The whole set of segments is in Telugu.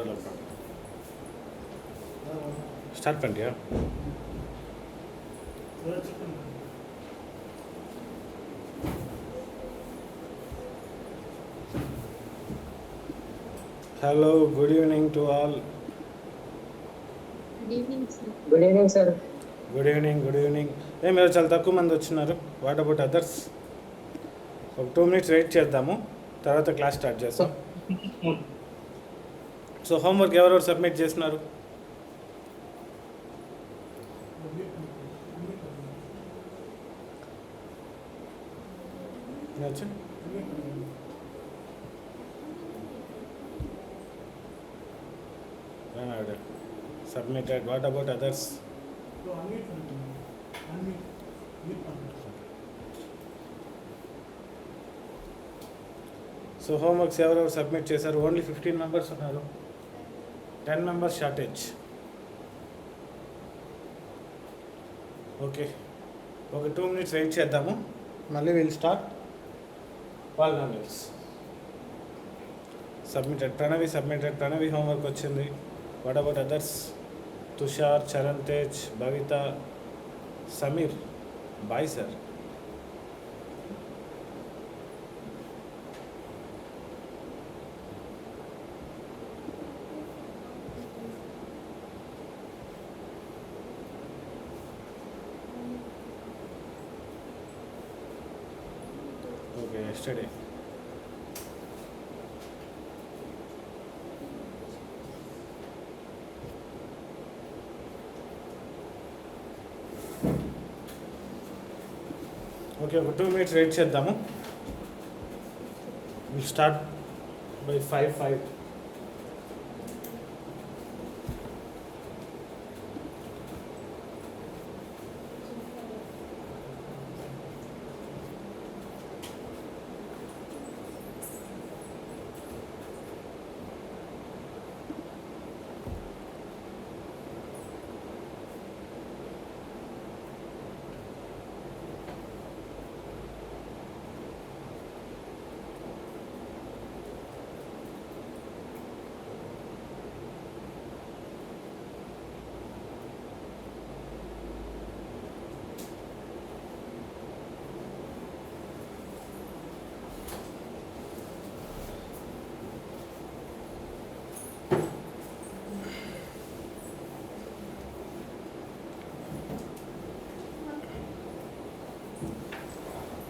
డెవలప్మెంట్ స్టార్ట్ பண்ணியா hello good evening to all. Good evening sir. Good evening. మీరు చాలా తక్కువ మంది వచ్చినారు. What about others? ఒక 2 minutes వెయిట్ చేద్దాము, తర్వాత క్లాస్ స్టార్ట్ చేస్తాం. సో హోంవర్క్ ఎవరెవరు సబ్మిట్ చేస్తున్నారు? Submitted. What about others? So homeworks ఎవరెవరు సబ్మిట్ చేశారు? ఓన్లీ 15 members ఉన్నారు. 10 members షార్టేజ్. ఓకే, ఒక 2 minutes వెయిట్ చేద్దాము, మళ్ళీ will start. Polynomials submitted. Pranavi homework వచ్చింది. What about others? Tushar, Charan Tej, Bhavitha, Sameer. Bye sir. Okay, yesterday. Okay, ఒక 2 minutes వెయిట్ చేద్దాము. Will start by 5.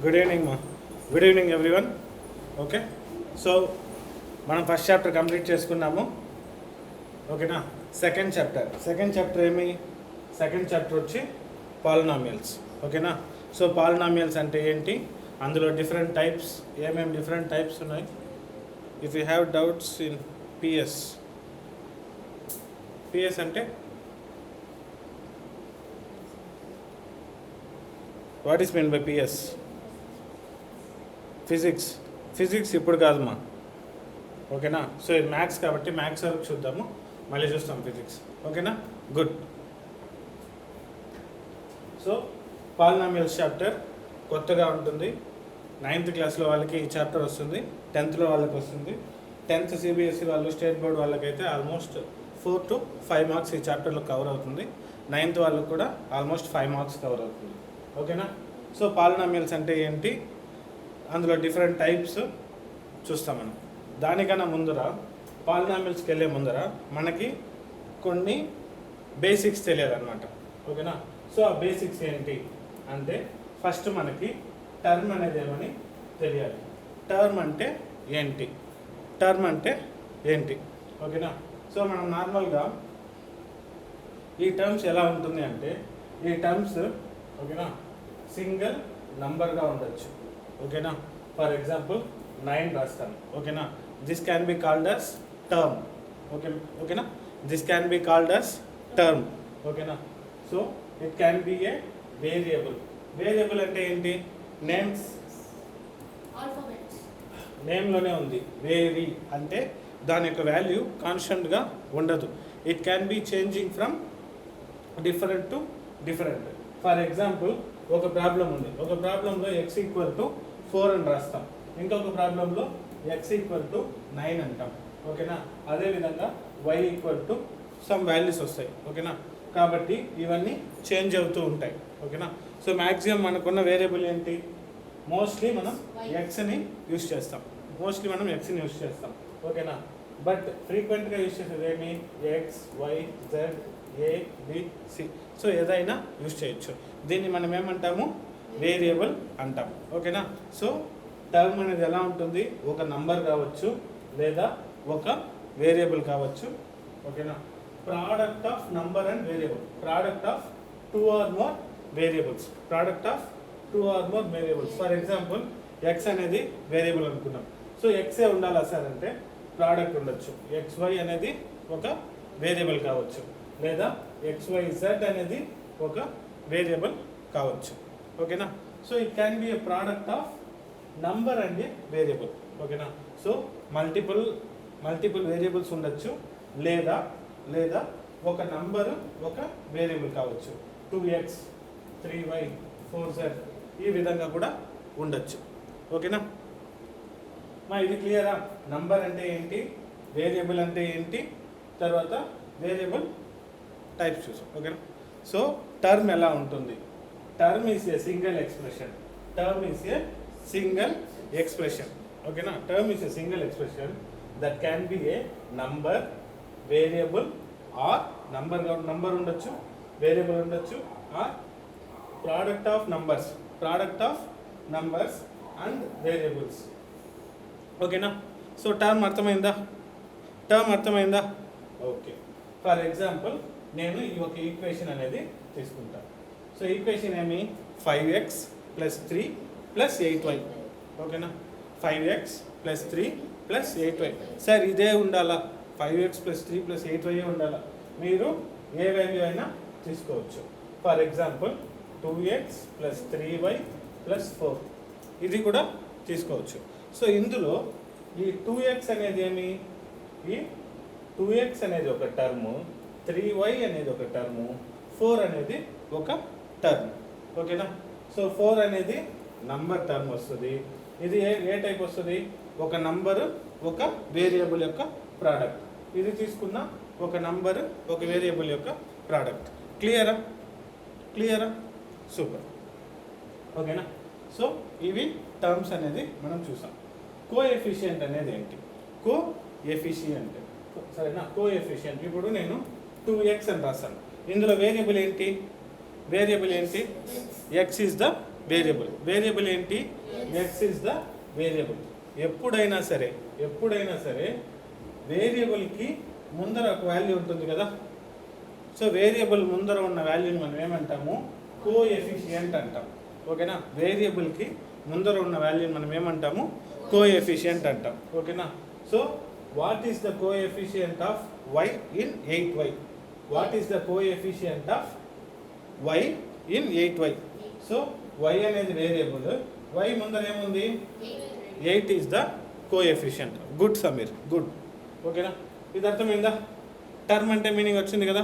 Good evening మా. Good evening everyone. Okay, so మనం ఫస్ట్ చాప్టర్ కంప్లీట్ చేసుకున్నాము. ఓకేనా? సెకండ్ చాప్టర్ ఏమి? సెకండ్ చాప్టర్ వచ్చి పాలినామియల్స్. ఓకేనా? సో పాలినామియల్స్ అంటే ఏంటి, అందులో డిఫరెంట్ టైప్స్, ఏమేమి డిఫరెంట్ టైప్స్ ఉన్నాయి. If you have doubts in PS అంటే what is mean by PS? Physics ఇప్పుడు కాదమ్మా. ఓకేనా? సో ఇది మ్యాథ్స్ కాబట్టి మ్యాథ్స్ వరకు చూద్దాము, మళ్ళీ చూస్తాం ఫిజిక్స్. ఓకేనా? గుడ్. సో పాలినామియల్స్ చాప్టర్ కొత్తగా ఉంటుంది. 9th క్లాస్లో వాళ్ళకి ఈ చాప్టర్ వస్తుంది, 10thలో వాళ్ళకి వస్తుంది. 10th సిబిఎస్ఈ వాళ్ళు, స్టేట్ బోర్డ్ వాళ్ళకైతే ఆల్మోస్ట్ 4 to 5 మార్క్స్ ఈ చాప్టర్లో కవర్ అవుతుంది. 9th వాళ్ళకి కూడా ఆల్మోస్ట్ 5 మార్క్స్ కవర్ అవుతుంది. ఓకేనా? సో పాలినామియల్స్ అంటే ఏంటి, అందులో డిఫరెంట్ టైప్స్ చూస్తాం మనం. దానికన్నా ముందర, పాలినామియల్స్కి వెళ్ళే ముందర మనకి కొన్ని బేసిక్స్ తెలియాలన్నమాట. ఓకేనా? సో ఆ బేసిక్స్ ఏంటి అంటే, ఫస్ట్ మనకి టర్మ్ అనేది ఏమని తెలియాలి. టర్మ్ అంటే ఏంటి? ఓకేనా? సో మనం నార్మల్గా ఈ టర్మ్స్ ఎలా ఉంటుంది అంటే, ఈ టర్మ్స్ ఓకేనా సింగిల్ నంబర్గా ఉండొచ్చు. ఓకేనా? ఫర్ ఎగ్జాంపుల్ 9 రాస్తాను. ఓకేనా? This can be called as term. ఓకేనా? This can be called as term. ఓకేనా? So it can be a variable అంటే ఏంటి? నేమ్లోనే ఉంది. వేరీ అంటే దాని యొక్క వాల్యూ కాన్స్టెంట్గా ఉండదు. It can B changing from different to different. For example, ఒక ప్రాబ్లం ఉంది. ఒక ప్రాబ్లంలో x = 4 అని రాస్తాం, ఇంకొక ప్రాబ్లంలో x = 9 అంటాం. ఓకేనా? అదేవిధంగా Y equal to some values వస్తాయి. ఓకేనా, కాబట్టి ఇవన్నీ చేంజ్ అవుతూ ఉంటాయి. ఓకేనా, సో మ్యాక్సిమం మనకున్న వేరియబుల్ ఏంటి? మోస్ట్లీ మనం ఎక్స్ని యూస్ చేస్తాం. ఓకేనా, బట్ ఫ్రీక్వెంట్గా యూస్ చేసేది ఏమి? X, Y, Z, A, B, C. So ఏదైనా యూస్ చేయొచ్చు. దీన్ని మనం ఏమంటాము? వేరియబుల్ అంటాం. ఓకేనా, సో టర్మ్ అనేది ఎలా ఉంటుంది? ఒక నంబర్ కావచ్చు లేదా ఒక వేరియబుల్ కావచ్చు. ఓకేనా, product of number and variable, product of two or more variables, for example X అనేది వేరియబుల్ అనుకున్నాం. సో ఎక్సే ఉండాలా సార్ అంటే ప్రోడక్ట్ ఉండొచ్చు. XY అనేది ఒక వేరియబుల్ కావచ్చు, లేదా XYZ అనేది ఒక వేరియబుల్ కావచ్చు. ఓకేనా, so it can B a product of number and A variable. ఓకేనా, సో మల్టిపుల్ వేరియబుల్స్ ఉండొచ్చు, లేదా ఒక నంబరు ఒక వేరియబుల్ కావచ్చు. 2x 3y 4z ఈ విధంగా కూడా ఉండొచ్చు. ఓకేనా, మా ఇది క్లియరా? నంబర్ అంటే ఏంటి, వేరియబుల్ అంటే ఏంటి, తర్వాత వేరియబుల్ టైప్స్ చూసాం. ఓకేనా, సో టర్మ్ ఎలా ఉంటుంది? Term is a single expression. ఓకేనా, term is a single expression that can be a number, variable or number ఉండొచ్చు, వేరియబుల్ ఉండొచ్చు, or product of numbers and variables. ఓకేనా, సో టర్మ్ అర్థమైందా? ఓకే, ఫర్ ఎగ్జాంపుల్ నేను ఈ ఒక ఈక్వేషన్ అనేది తీసుకుంటాను. సో ఈక్వేషన్ ఏమి? 5x + 3 + 8y. ఓకేనా, 5x + 3 + 8y. సార్ ఇదే ఉండాలా? 5x + 3 + 8y ఉండాలా? మీరు ఏ వాల్యూ అయినా తీసుకోవచ్చు. ఫర్ ఎగ్జాంపుల్ 2x + 3y + 4 ఇది కూడా తీసుకోవచ్చు. సో ఇందులో ఈ 2x అనేది ఏమి? ఈ 2x అనేది ఒక టర్ము, 3y అనేది ఒక టర్ము, 4 అనేది ఒక టర్మ్. ఓకేనా, సో 4 అనేది నంబర్ టర్మ్ వస్తుంది. ఇది ఏ టైప్ వస్తుంది? ఒక నంబరు ఒక వేరియబుల్ యొక్క ప్రోడక్ట్. ఇది తీసుకున్న ఒక నంబరు ఒక వేరియబుల్ యొక్క ప్రోడక్ట్. క్లియరా? సూపర్. ఓకేనా, సో ఇవి టర్మ్స్ అనేది మనం చూసాం. కోఎఫిషియంట్ అనేది ఏంటి? సరేనా, కోఎఫిషియంట్ ఇప్పుడు నేను 2x అని రాస్తాను. ఇందులో వేరియబుల్ ఏంటి? x ఈజ్ ద వేరియబుల్ ఏంటి? x is the variable. ఎప్పుడైనా సరే వేరియబుల్కి ముందర ఒక వాల్యూ ఉంటుంది కదా. సో వేరియబుల్ ముందర ఉన్న వాల్యూని మనం ఏమంటాము? కోఎఫిషియంట్ అంటాం. ఓకేనా, వేరియబుల్కి ముందర ఉన్న వాల్యూని మనం ఏమంటాము? కోఎఫిషియంట్ అంటాం. ఓకేనా, so what is the coefficient of y in 8y? So y అనేది వేరియబుల్, y ముందర ఏముంది? 8 is the coefficient. Good Sameer, good. ఓకేనా, ఇది అర్థమైందా? టర్మ్ అంటే మీనింగ్ వచ్చింది కదా.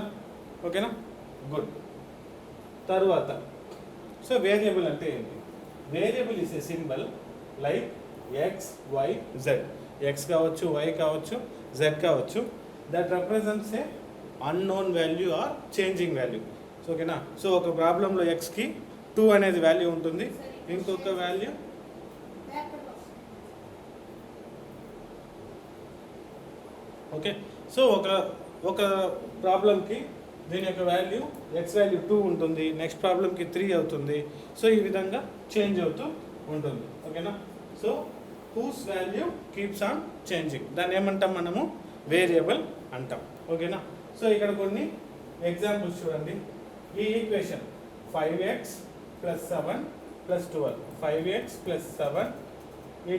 ఓకేనా, గుడ్. తరువాత సో వేరియబుల్ అంటే ఏంటి? Variable is a symbol like x, y, z. x కావచ్చు, y కావచ్చు, z కావచ్చు, that represents a unknown value or changing value. ఓకేనా, సో ఒక ప్రాబ్లంలో xకి 2 అనేది వాల్యూ ఉంటుంది, ఇంకొక వాల్యూ ఓకే. సో ఒక ప్రాబ్లంకి దీని యొక్క వాల్యూ x వాల్యూ 2 ఉంటుంది, నెక్స్ట్ ప్రాబ్లంకి 3 అవుతుంది. సో ఈ విధంగా చేంజ్ అవుతూ ఉంటుంది. ఓకేనా, so whose value keeps on changing, దాన్ని ఏమంటాం మనము? వేరియబుల్ అంటాం. ఓకేనా, సో ఇక్కడ కొన్ని ఎగ్జాంపుల్స్ చూడండి. ఈ ఈక్వేషన్ 5x + 7 + 12, 5x + 7 =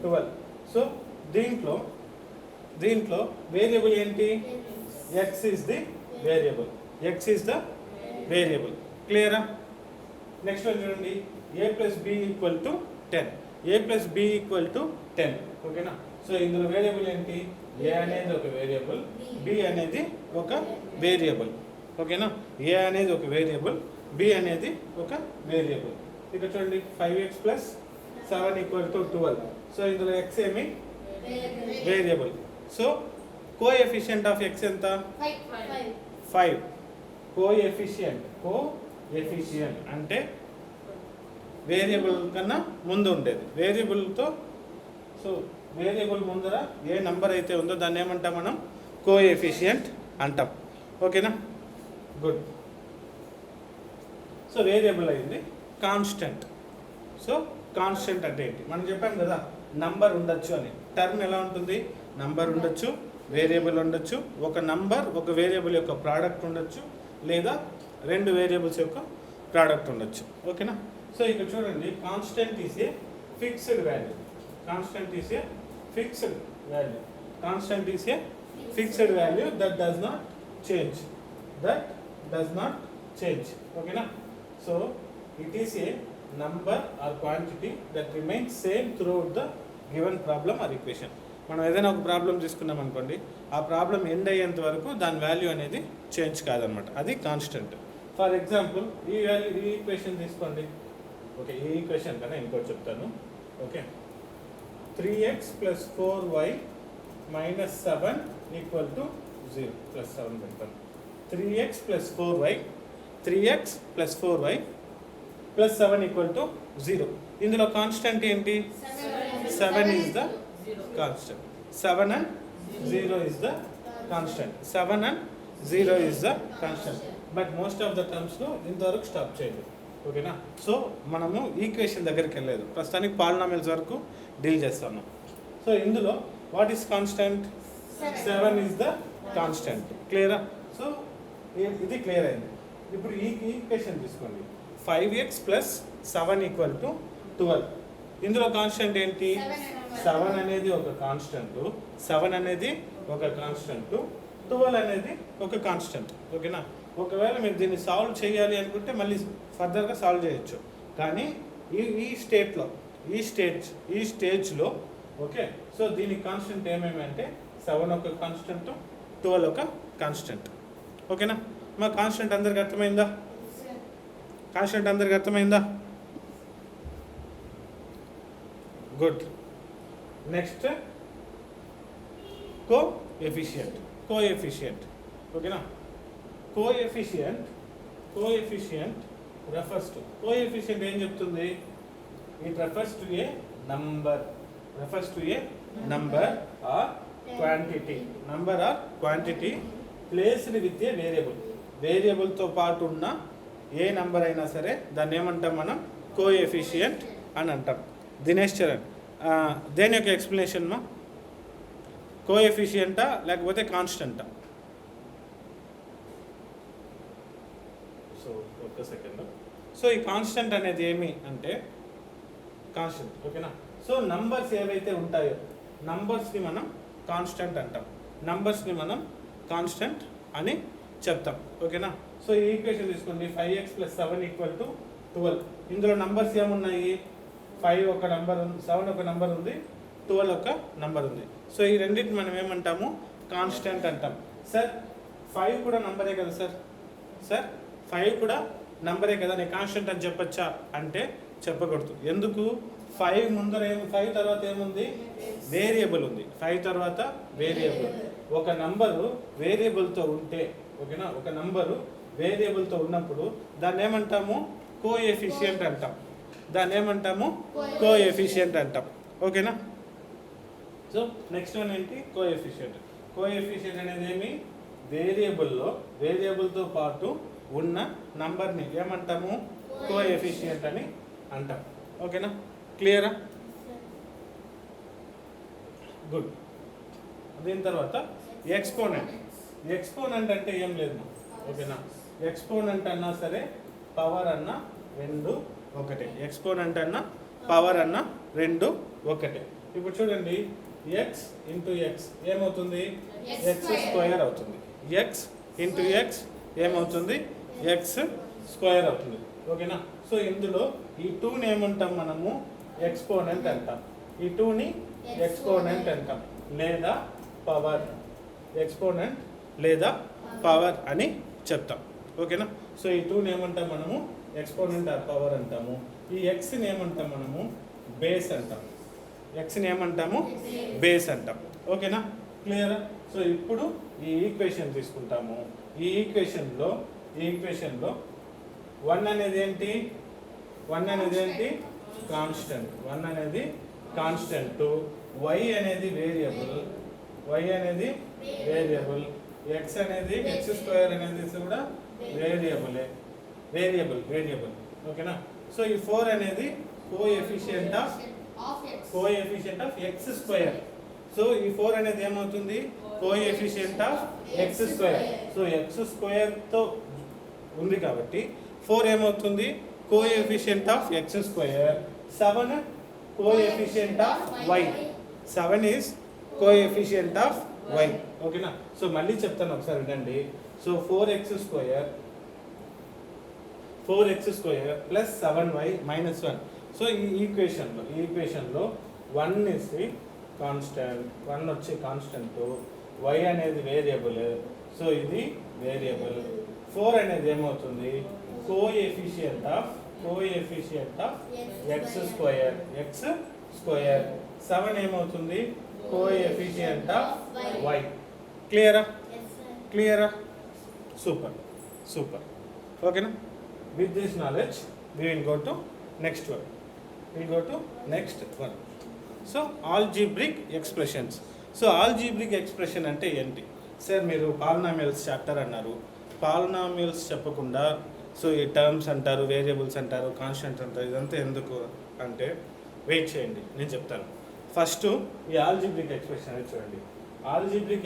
12. సో దీంట్లో వేరియబుల్ ఏంటి? x is the variable. క్లియరా? నెక్స్ట్ వన్ చూడండి. a + b = 10. ఓకేనా, సో ఇందులో వేరియబుల్ ఏంటి? a అనేది ఒక వేరియబుల్, b అనేది ఒక వేరియబుల్. ఓకేనా, a అనేది ఒక వేరియబుల్, b అనేది ఒక వేరియబుల్. ఇక్కడ చూడండి 5x + 7 = 12. సో ఇందులో x ఏమి? Variable. So coefficient of X ఎంత? 5. కోఎఫిషియంట్ అంటే వేరియబుల్ కన్నా ముందు ఉండేది. వేరియబుల్తో సో వేరియబుల్ ముందర ఏ నంబర్ అయితే ఉందో దాన్ని ఏమంటాం మనం? కోఎఫిషియంట్ అంటాం. ఓకేనా? గుడ్. సో వేరియబుల్ అయింది. కాన్స్టెంట్. సో కాన్స్టెంట్ అంటే ఏంటి? మనం చెప్పాం కదా నంబర్ ఉండొచ్చు అని. టర్మ్ ఎలా ఉంటుంది? నంబర్ ఉండొచ్చు, వేరియబుల్ ఉండొచ్చు, ఒక నంబర్ ఒక వేరియబుల్ యొక్క ప్రోడక్ట్ ఉండొచ్చు, లేదా రెండు వేరియబుల్స్ యొక్క ప్రోడక్ట్ ఉండొచ్చు. ఓకేనా? సో ఇక్కడ చూడండి, constant is a fixed value. Constant is a fixed value. Constant is a fixed value that does not change. That does not change. ఓకేనా? So it is a number or quantity that remains same throughout the given problem or equation. మనం ఏదైనా ఒక ప్రాబ్లం తీసుకున్నాం అనుకోండి, ఆ ప్రాబ్లం ఎండ్ అయ్యేంత వరకు దాని వాల్యూ అనేది చేంజ్ కాదనమాట. అది కాన్స్టెంట్. ఫర్ ఎగ్జాంపుల్ ఈ ఈక్వేషన్ తీసుకోండి. ఓకే, ఈ ఈక్వేషన్ కన్నా ఇంకోటి చెప్తాను. Okay, 3x + 4y - 7 = 0. +7 పెడతాను. 3x + 4y + 7 = 0. ఇందులో కాన్స్టెంట్ ఏంటి? 7 is the constant. 7 and 0 is the constant. 7 and 0 is the constant. But most of the టర్మ్స్లో ఇంతవరకు స్టాప్ చేయండి. ఓకేనా? సో మనము ఈక్వేషన్ దగ్గరికి వెళ్ళలేదు, ప్రస్తుతానికి పాలినామియల్స్ వరకు డీల్ చేస్తాము. సో ఇందులో what is constant? 7 is the constant. క్లియరా? సో ఇది క్లియర్ అయింది. ఇప్పుడు ఈ ఈక్వేషన్ తీసుకోండి. 5x + 7 = 12. ఇందులో కాన్స్టెంట్ ఏంటి? 7 అనేది ఒక కాన్స్టెంట్, 7 అనేది ఒక కాన్స్టెంట్, 12 అనేది ఒక కాన్స్టెంట్. ఓకేనా? ఒకవేళ మీరు దీన్ని సాల్వ్ చేయాలి అనుకుంటే మళ్ళీ ఫర్దర్గా సాల్వ్ చేయొచ్చు. కానీ ఈ స్టేజ్లో ఓకే, సో దీనికి కాన్స్టెంట్ ఏమేమి అంటే 7 ఒక కాన్స్టెంట్, 12 ఒక కాన్స్టెంట్. ఓకేనా? మా కాన్స్టెంట్ అందరికి అర్థమైందా? కాన్స్టెంట్ అందరికి అర్థమైందా? గుడ్. Next coefficient. ఓకేనా? కోఎఫిషియంట్ రెఫర్స్ టు, కోఎఫిషియంట్ ఏం చెప్తుంది? It refers to a number or quantity placed with a వేరియబుల్తో పాటు ఉన్న ఏ నంబర్ అయినా సరే దాన్ని ఏమంటాం మనం? కోఎఫిషియంట్ అని అంటాం. దినేష్ చరణ్, దేని యొక్క ఎక్స్ప్లెనేషన్ మా? కోఎఫిషియంటా లేకపోతే కాన్స్టెంటా? సో ఒక్క సెకండ్. సో ఈ కాన్స్టెంట్ అనేది ఏమి అంటే కాన్స్టెంట్. ఓకేనా? సో నంబర్స్ ఏవైతే ఉంటాయో నంబర్స్ని మనం కాన్స్టెంట్ అంటాం, నంబర్స్ని మనం కాన్స్టెంట్ అని చెప్తాం. ఓకేనా? సో ఈ ఈక్వేషన్ తీసుకోండి. 5x + 7 = 12. ఇందులో నంబర్స్ ఏమున్నాయి? 5 ఒక నంబర్ ఉంది, 7 ఒక నంబర్ ఉంది, 12 ఒక నంబర్ ఉంది. సో ఈ రెండింటిని మనం ఏమంటాము? కాన్స్టెంట్ అంటాం. సార్ 5 కూడా నంబరే కదా సార్ 5 కూడా నంబరే కదా, నేను కాన్స్టెంట్ అని చెప్పచ్చా అంటే చెప్పకూడదు. ఎందుకు? 5 ముందర 5 తర్వాత ఏముంది? వేరియబుల్ ఉంది. 5 తర్వాత వేరియబుల్. ఒక నంబరు వేరియబుల్తో ఉంటే, ఓకేనా, ఒక నంబరు వేరియబుల్తో ఉన్నప్పుడు దాన్ని ఏమంటాము? కోఎఫిషియంట్ అంటాం. ఓకేనా? సో నెక్స్ట్ వన్ ఏంటి? కోఎఫిషియంట్ అనేది ఏమి? వేరియబుల్తో పాటు ఉన్న నంబర్ని ఏమంటాము? కోఎఫిషియంట్ అని అంటాం. ఓకేనా? క్లియరా? గుడ్. దీని తర్వాత ఎక్స్పోనెంట్ అంటే ఏం లేదు. ఓకేనా? ఎక్స్పోనెంట్ అన్నా సరే పవర్ అన్నా రెండు ఒకటే. ఎక్స్పోనెంట్ అన్నా పవర్ అన్నా రెండు ఒకటే. ఇప్పుడు చూడండి, x × x ఏమవుతుంది? x² అవుతుంది. x × x ఏమవుతుంది? x² అవుతుంది. ఓకేనా? సో ఇందులో ఈ 2ని ఏమంటాం మనము? ఎక్స్పోనెంట్ అంటాం. ఈ 2ని ఎక్స్పోనెంట్ అంటాం, లేదా పవర్. ఎక్స్పోనెంట్ లేదా పవర్ అని చెప్తాం. ఓకేనా? సో ఈ 2ని ఏమంటాం మనము? ఎక్స్పోనెంట్ ఆర్ పవర్ అంటాము. ఈ ఎక్స్ని ఏమంటాం మనము? బేస్ అంటాం. ఓకేనా? క్లియరా? సో ఇప్పుడు ఈ ఈక్వేషన్ తీసుకుంటాము. ఈ ఈక్వేషన్లో 1 అనేది ఏంటి? 1 అనేది ఏంటి? కాన్స్టెంట్. 1 అనేది కాన్స్టెంట్. y అనేది వేరియబుల్. x అనేది x² అనేది కూడా వేరియబుల్. ఓకేనా? సో ఈ 4 అనేది కోఎఫిషియంట్ ఆఫ్ x². సో ఈ 4 అనేది ఏమవుతుంది? Coefficient of x². So x² తో ఉంది కాబట్టి 4 ఏమవుతుంది? Coefficient of x². 7 coefficient of y. 7 is coefficient of y. ఓకేనా? సో మళ్ళీ చెప్తాను ఒకసారి వినండి. So 4x² plus 7y minus 1. So ఈ ఈక్వేషన్లో 1 ఇస్ ది కాన్స్టెంట్, 1 వచ్చి కాన్స్టెంట్, y అనేది వేరియబుల్. సో ఇది వేరియబుల్. 4 అనేది ఏమవుతుంది? Coefficient of x². 7 ఏమవుతుంది? Coefficient of y. క్లియరా? సూపర్. ఓకేనా? With this knowledge, we will go to next one. So, algebraic expressions. So, algebraic expression అంటే ఏంటి? సార్ మీరు పాలినామియల్స్ చాప్టర్ అన్నారు. పాలినామియల్స్ చెప్పకుండా సో ఈ టర్మ్స్ అంటారు, వేరియబుల్స్ అంటారు, కాన్స్టెంట్ అంటారు, ఇదంతా ఎందుకు అంటే వెయిట్ చేయండి, నేను చెప్తాను. ఫస్ట్ ఈ algebraic expression అనేది చూడండి. Algebraic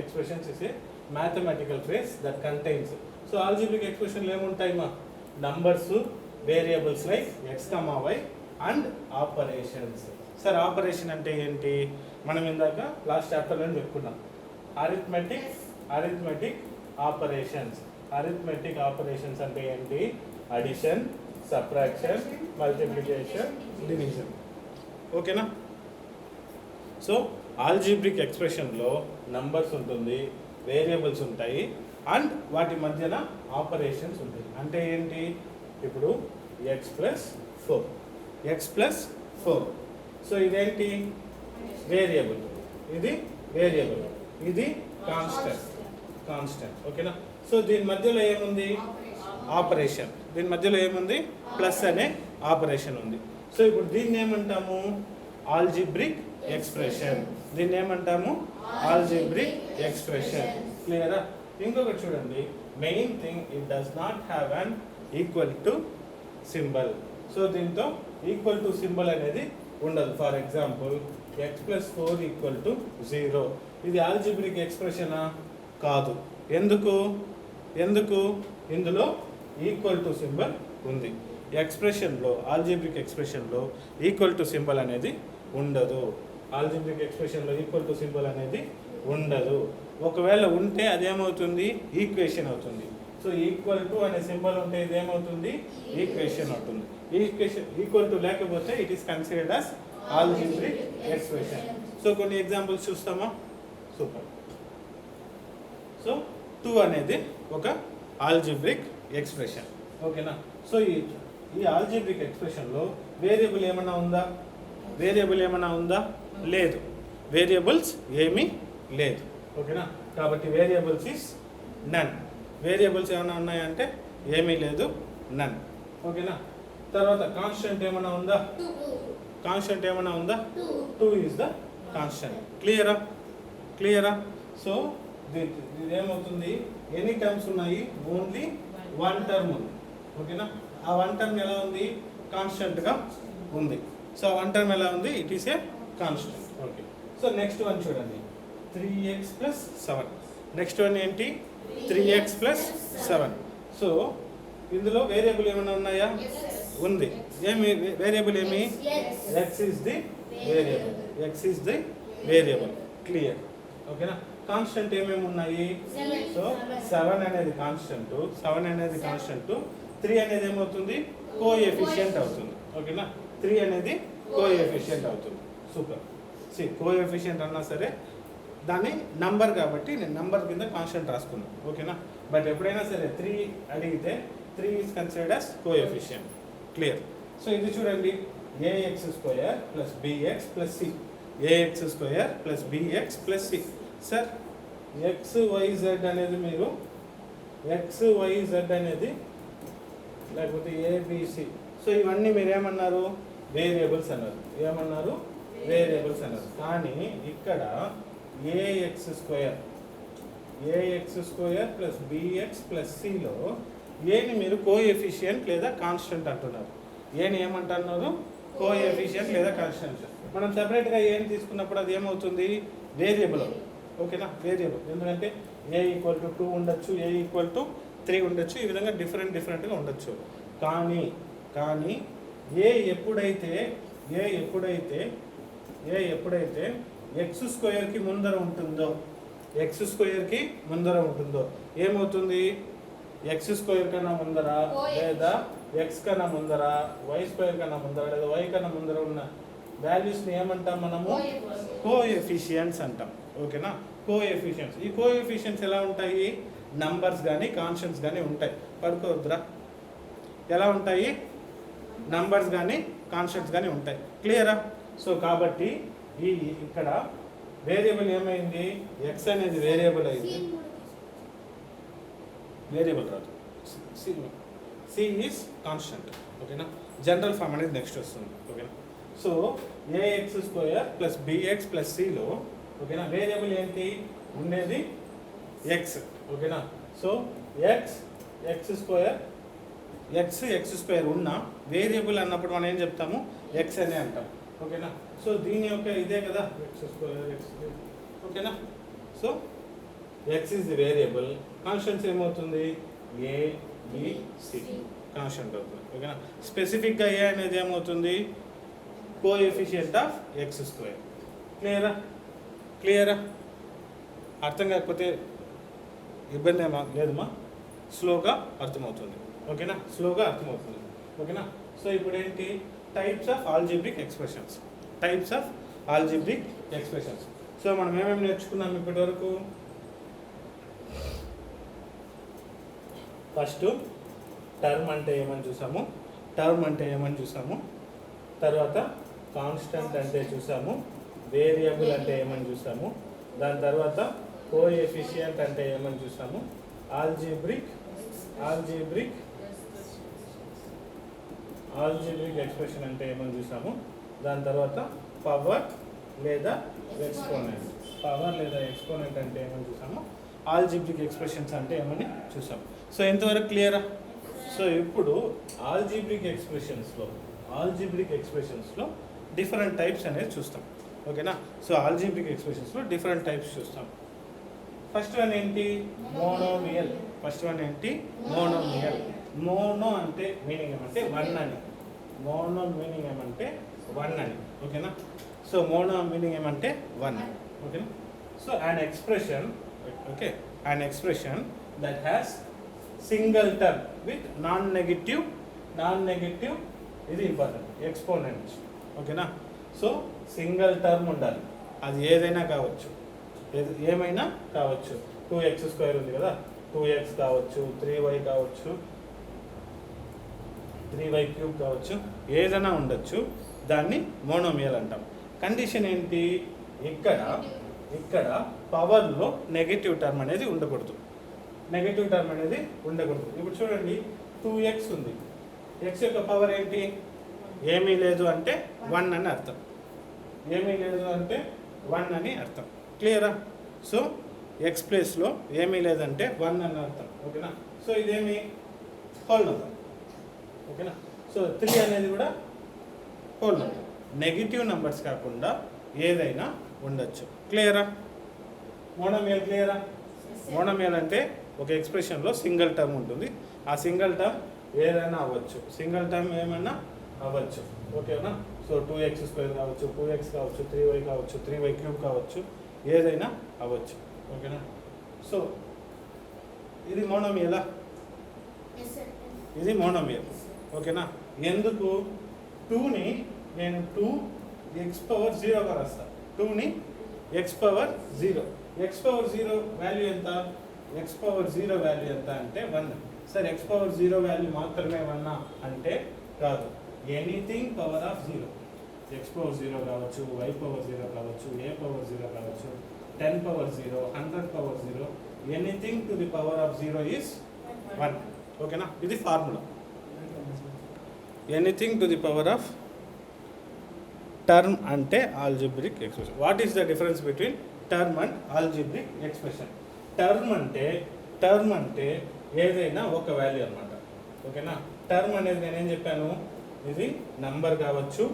expressions is a mathematical phrase that contains. So algebraic expressionలో ఏముంటాయి? Numbers, variables like x, y and operations. Sir operation అంటే ఏంటి? మనం ఇందాక లాస్ట్ చాప్టర్లో చెప్పుకున్నాం. అరిథమెటిక్ ఆపరేషన్స్ అంటే ఏంటి? Addition, subtraction, multiplication, division. ఓకేనా? సో ఆల్జీబ్రిక్ ఎక్స్ప్రెషన్లో నంబర్స్ ఉంటుంది, వేరియబుల్స్ ఉంటాయి అండ్ వాటి మధ్యన ఆపరేషన్స్ ఉంటాయి. అంటే ఏంటి? ఇప్పుడు x ప్లస్ 4. సో ఇదేంటి? వేరియబుల్. ఇది కాన్స్టెంట్. ఓకేనా? సో దీని మధ్యలో ఏముంది? ఆపరేషన్. దీని మధ్యలో ఏముంది? ప్లస్ అనే ఆపరేషన్ ఉంది. సో ఇప్పుడు దీన్ని ఏమంటాము? Algebraic expression. క్లియరా? ఇంకొకటి చూడండి, main thing it does not have an equal to symbol. So దీంతో ఈక్వల్ టు సింబల్ అనేది ఉండదు. For example x plus 4 equal to 0. ఇది ఆల్జీబ్రిక్ ఎక్స్ప్రెషనా? కాదు. ఎందుకు? ఇందులో ఈక్వల్ టు సింబల్ ఉంది. ఆల్జీబ్రిక్ ఎక్స్ప్రెషన్లో ఈక్వల్ టు సింబల్ అనేది ఉండదు. ఒకవేళ ఉంటే అదేమవుతుంది? ఈక్వేషన్ అవుతుంది. సో ఈక్వల్ టు అనే సింబల్ ఉంటే ఇదేమవుతుంది? ఈక్వేషన్ అవుతుంది. ఈక్వల్ టు లేకపోతే it is considered as algebraic expression. So కొన్ని ఎగ్జాంపుల్స్ చూస్తామా? సూపర్. సో 2 అనేది ఒక ఆల్జీబ్రిక్ ఎక్స్ప్రెషన్. ఓకేనా? సో ఈ ఆల్జీబ్రిక్ ఎక్స్ప్రెషన్లో వేరియబుల్ ఏమైనా ఉందా? లేదు. వేరియబుల్స్ ఏమీ లేదు. ఓకేనా? కాబట్టి వేరియబుల్స్ ఈస్ నన్. వేరియబుల్స్ ఏమైనా ఉన్నాయంటే ఏమీ లేదు, నన్. ఓకేనా? తర్వాత కాన్స్టెంట్ ఏమైనా ఉందా? 2 ఈజ్ ద కాన్స్టెంట్. క్లియరా? సో ఇదేమవుతుంది? ఎన్ని టర్మ్స్ ఉన్నాయి? ఓన్లీ 1 టర్మ్ ఉంది. ఓకేనా? ఆ 1 టర్మ్ ఎలా ఉంది? కాన్స్టెంట్గా ఉంది. సో 1 టర్మ్ ఎలా ఉంది? It is a constant. Okay. So next one చూడండి, 3x ప్లస్ 7. నెక్స్ట్ వన్ ఏంటి? 3x plus 7. సో ఇందులో వేరియబుల్ ఏమైనా ఉన్నాయా? ఉంది. వేరియబుల్ ఏమి? x is the variable. Clear? ఓకేనా? కాన్స్టెంట్ ఏమేమి ఉన్నాయి? సో 7 అనేది కాన్స్టెంట్, 3 అనేది ఏమవుతుంది? కోఎఫిషియంట్ అవుతుంది. ఓకేనా? 3 అనేది కోఎఫిషియంట్ అవుతుంది. సూపర్. కోఎఫిషియంట్ అన్నా సరే దాన్ని నంబర్ కాబట్టి నేను నంబర్ కింద కాన్స్టెంట్ రాసుకున్నాను. ఓకేనా? బట్ ఎప్పుడైనా సరే 3 అడిగితే 3 is considered as coefficient. Clear? So ఇది చూడండి, ax² plus bx plus c. A X square plus B X plus C. Sir X Y Z అనేది మీరు ఎక్స్ వై జెడ్ అనేది లేకపోతే ఏబిసి, సో ఇవన్నీ మీరు ఏమన్నారు, వేరియబుల్స్ అన్నారు. ఏమన్నారు, వేరియబుల్స్ అన్నారు. కానీ ఇక్కడ A X square plus B X plus సిలో ఏని మీరు కోఎఫిషియంట్ లేదా కాన్స్టెంట్ అంటున్నారు. ఏని ఏమంటున్నారు, కోఎఫిషియంట్ లేదా కాన్స్టెంట్. మనం సెపరేట్గా ఏం తీసుకున్నప్పుడు అది ఏమవుతుంది, వేరియబుల్. ఓకేనా, వేరియబుల్. ఎందుకంటే ఏ ఈక్వల్ టు 2 ఉండొచ్చు, ఏ ఈక్వల్ టు 3 ఉండొచ్చు, ఈ విధంగా డిఫరెంట్గా ఉండొచ్చు. కానీ ఏ ఎప్పుడైతే ఎక్స్ స్క్వేర్కి ముందర ఉంటుందో ఏమవుతుంది, ఎక్స్ స్క్వేర్ కన్నా ముందర లేదా ఎక్స్ కన్నా ముందర వై స్క్వేర్ కన్నా ముందర లేదా వై కన్నా ముందర ఉన్న వాల్యూస్ని ఏమంటాం మనము, కోఎఫిషియంట్స్ అంటాం. ఓకేనా, కోఎఫిషియంట్స్. ఈ కోఎఫిషియంట్స్ ఎలా ఉంటాయి, నంబర్స్ కానీ కాన్స్టెంట్స్ కానీ ఉంటాయి. పడుకోవద్దురా, ఎలా ఉంటాయి, నంబర్స్ కానీ కాన్స్టెంట్స్ కానీ ఉంటాయి. క్లియరా? సో కాబట్టి ఇక్కడ వేరియబుల్ ఏమైంది, ఎక్స్ అనేది వేరియబుల్ అయింది, వేరియబుల్ రాదు, సి ఈజ్ కాన్స్టెంట్. ఓకేనా, జనరల్ ఫామ్ అనేది నెక్స్ట్ వస్తుంది. ఓకేనా, so A X square plus B X plus సిలో ఓకేనా వేరియబుల్ ఏంటి ఉండేది, ఎక్స్. ఓకేనా, సో ఎక్స్ స్క్వేర్ ఉన్న వేరియబుల్ అన్నప్పుడు మనం ఏం చెప్తాము, ఎక్స్ అనే అంటాం. ఓకేనా, సో దీని యొక్క ఇదే కదా ఎక్స్ స్క్వేర్ ఎక్స్. ఓకేనా, so X is the variable, constants ఏమవుతుంది, ఏ బి సి కాన్స్టెంట్ అవుతుంది. ఓకేనా, స్పెసిఫిక్గా ఏ అనేది ఏమవుతుంది, కోఎఫిషియంట్ ఆఫ్ ఎక్స్ స్క్వేర్. క్లియరా? అర్థం కాకపోతే ఇబ్బంది ఏమా లేదమ్మా, స్లోగా అర్థమవుతుంది. ఓకేనా, స్లోగా అర్థమవుతుంది. ఓకేనా, సో ఇప్పుడు ఏంటి, types of algebraic expressions. So మనం ఏమేమి నేర్చుకున్నాం ఇప్పటి వరకు, ఫస్ట్ టర్మ్ అంటే ఏమని చూసాము, తర్వాత కాన్స్టెంట్ అంటే చూసాము, వేరియబుల్ అంటే ఏమని చూసాము, దాని తర్వాత కోఎఫిషియంట్ అంటే ఏమని చూసాము, ఆల్జీబ్రిక్ ఎక్స్ప్రెషన్ అంటే ఏమని చూసాము, దాని తర్వాత పవర్ లేదా ఎక్స్పోనెంట్ అంటే ఏమని చూసాము, ఆల్జీబ్రిక్ ఎక్స్ప్రెషన్స్ అంటే ఏమని చూసాము. సో ఎంతవరకు క్లియరా? సో ఇప్పుడు ఆల్జీబ్రిక్ ఎక్స్ప్రెషన్స్లో డిఫరెంట్ టైప్స్ అనేది చూస్తాం. ఓకేనా, సో ఆల్జీబ్రిక్ ఎక్స్ప్రెషన్స్లో డిఫరెంట్ టైప్స్ చూస్తాం. ఫస్ట్ వన్ ఏంటి, మోనోమియల్. మోనో అంటే మీనింగ్ ఏమంటే వన్ అని, ఓకేనా, సో మోనో మీనింగ్ ఏమంటే వన్. ఓకేనా, so an expression that has single term with non-negative ఇది ఇంపార్టెంట్, ఎక్స్పోనెంట్. ఓకేనా, సో సింగిల్ టర్మ్ ఉండాలి, అది ఏదైనా కావచ్చు, ఏమైనా కావచ్చు. 2x² ఉంది కదా, 2x కావచ్చు, 3y కావచ్చు, 3y³ కావచ్చు, ఏదైనా ఉండొచ్చు, దాన్ని మోనోమియల్ అంటాం. కండిషన్ ఏంటి, ఇక్కడ పవర్లో నెగటివ్ టర్మ్ అనేది ఉండకూడదు. ఇప్పుడు చూడండి, 2x ఉంది, x యొక్క పవర్ ఏంటి, ఏమీ లేదు అంటే 1 అని అర్థం, క్లియరా? సో ఎక్స్ ప్లేస్లో ఏమీ లేదంటే 1 అని అర్థం. ఓకేనా, సో ఇదేమి హోల్ నెంబర్. ఓకేనా, సో 3 అనేది కూడా హోల్ నెంబర్. నెగిటివ్ నెంబర్స్ కాకుండా ఏదైనా ఉండొచ్చు. క్లియరా? మోనోమియల్ అంటే ఒక ఎక్స్ప్రెషన్లో సింగిల్ టర్మ్ ఉంటుంది, ఆ సింగిల్ టర్మ్ ఏదైనా అవ్వచ్చు, ఓకేనా. సో 2x² కావచ్చు, 2x కావచ్చు, 3y కావచ్చు, 3y³ కావచ్చు, ఏదైనా అవ్వచ్చు. ఓకేనా, సో ఇది మోనోమియల్. ఓకేనా, ఎందుకు 2ని నేను 2x⁻0గా రాస్తాను, 2ని x⁻0. x⁻0 వాల్యూ ఎంత, అంటే 1. సరే, x⁻0 వాల్యూ మాత్రమే 1 అంటే కాదు, anything power of 0. X power 0 కావచ్చు, వై పవర్ 0 కావచ్చు, ఏ పవర్ 0 కావచ్చు, 10 power 0, 100 power 0, anything to the power of 0 is 1. ఓకేనా, ఇది formula. Anything to the power of term అంటే algebraic expression. What is the difference between term and algebraic expression? Term అంటే ఏదైనా ఒక వాల్యూ అనమాట. ఓకేనా, టర్మ్ అనేది నేనేం చెప్పాను, ఇది నంబర్ కావచ్చు,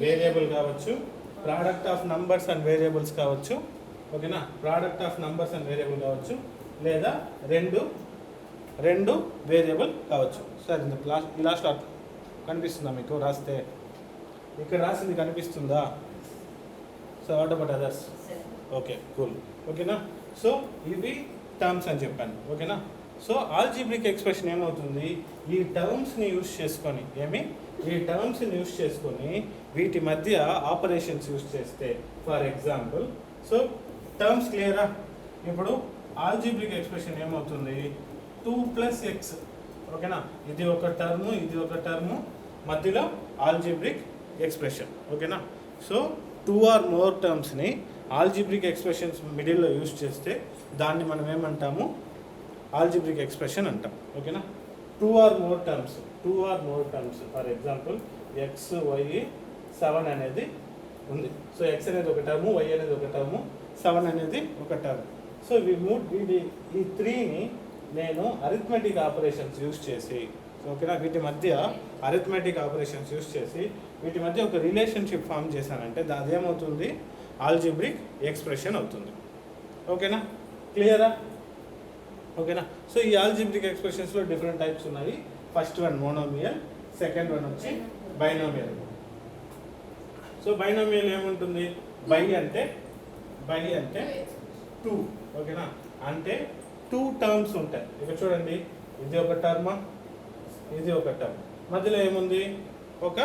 వేరియబుల్ కావచ్చు, product of numbers and variables కావచ్చు. ఓకేనా, product of numbers and variable కావచ్చు, లేదా రెండు వేరియబుల్ కావచ్చు. సార్ ఇంత ఇలా స్టార్ట్ కనిపిస్తుందా మీకు? రాస్తే ఇక్కడ రాసింది కనిపిస్తుందా? So what about others? Okay, cool. ఓకేనా, సో ఇవి టర్మ్స్ అని చెప్పాను. ఓకేనా, సో ఆల్జిబ్రిక్ ఎక్స్ప్రెషన్ ఏమవుతుంది, ఈ టర్మ్స్ని యూస్ చేసుకొని వీటి మధ్య ఆపరేషన్స్ యూస్ చేస్తే, ఫర్ ఎగ్జాంపుల్, సో టర్మ్స్ క్లియరా? ఇప్పుడు ఆల్జిబ్రిక్ ఎక్స్ప్రెషన్ ఏమవుతుంది, 2 + x. ఓకేనా, ఇది ఒక టర్ము మధ్యలో ఆల్జిబ్రిక్ ఎక్స్ప్రెషన్. ఓకేనా, సో 2 or more టర్మ్స్ని ఆల్జిబ్రిక్ ఎక్స్ప్రెషన్స్ మిడిల్లో యూస్ చేస్తే దాన్ని మనం ఏమంటాము, ఆల్జిబ్రిక్ ఎక్స్ప్రెషన్ అంటాం. ఓకేనా, 2 or more terms, for example X, Y, 7 అనేది ఉంది. సో ఎక్స్ అనేది ఒక టర్ము, వై అనేది ఒక టర్ము, 7 అనేది ఒక టర్మ్. సో ఈ 3ని నేను అరిథమెటిక్ ఆపరేషన్స్ యూస్ చేసి, ఓకేనా, వీటి మధ్య అరిథమెటిక్ ఆపరేషన్స్ యూస్ చేసి వీటి మధ్య ఒక రిలేషన్షిప్ ఫామ్ చేశానంటే అదేమవుతుంది, ఆల్జిబ్రిక్ ఎక్స్ప్రెషన్ అవుతుంది. ఓకేనా, క్లియరా? ఓకేనా, సో ఈ ఆల్జిబ్రిక్ ఎక్స్ప్రెషన్స్లో డిఫరెంట్ టైప్స్ ఉన్నాయి. First one monomial, second one వచ్చి బైనోమియల్. సో బైనోమియల్ ఏముంటుంది, బై అంటే 2. ఓకేనా, అంటే 2 టర్మ్స్ ఉంటాయి. ఇక్కడ చూడండి, ఇది ఒక టర్మ్, ఇది ఒక టర్మ్, మధ్యలో ఏముంది, ఒక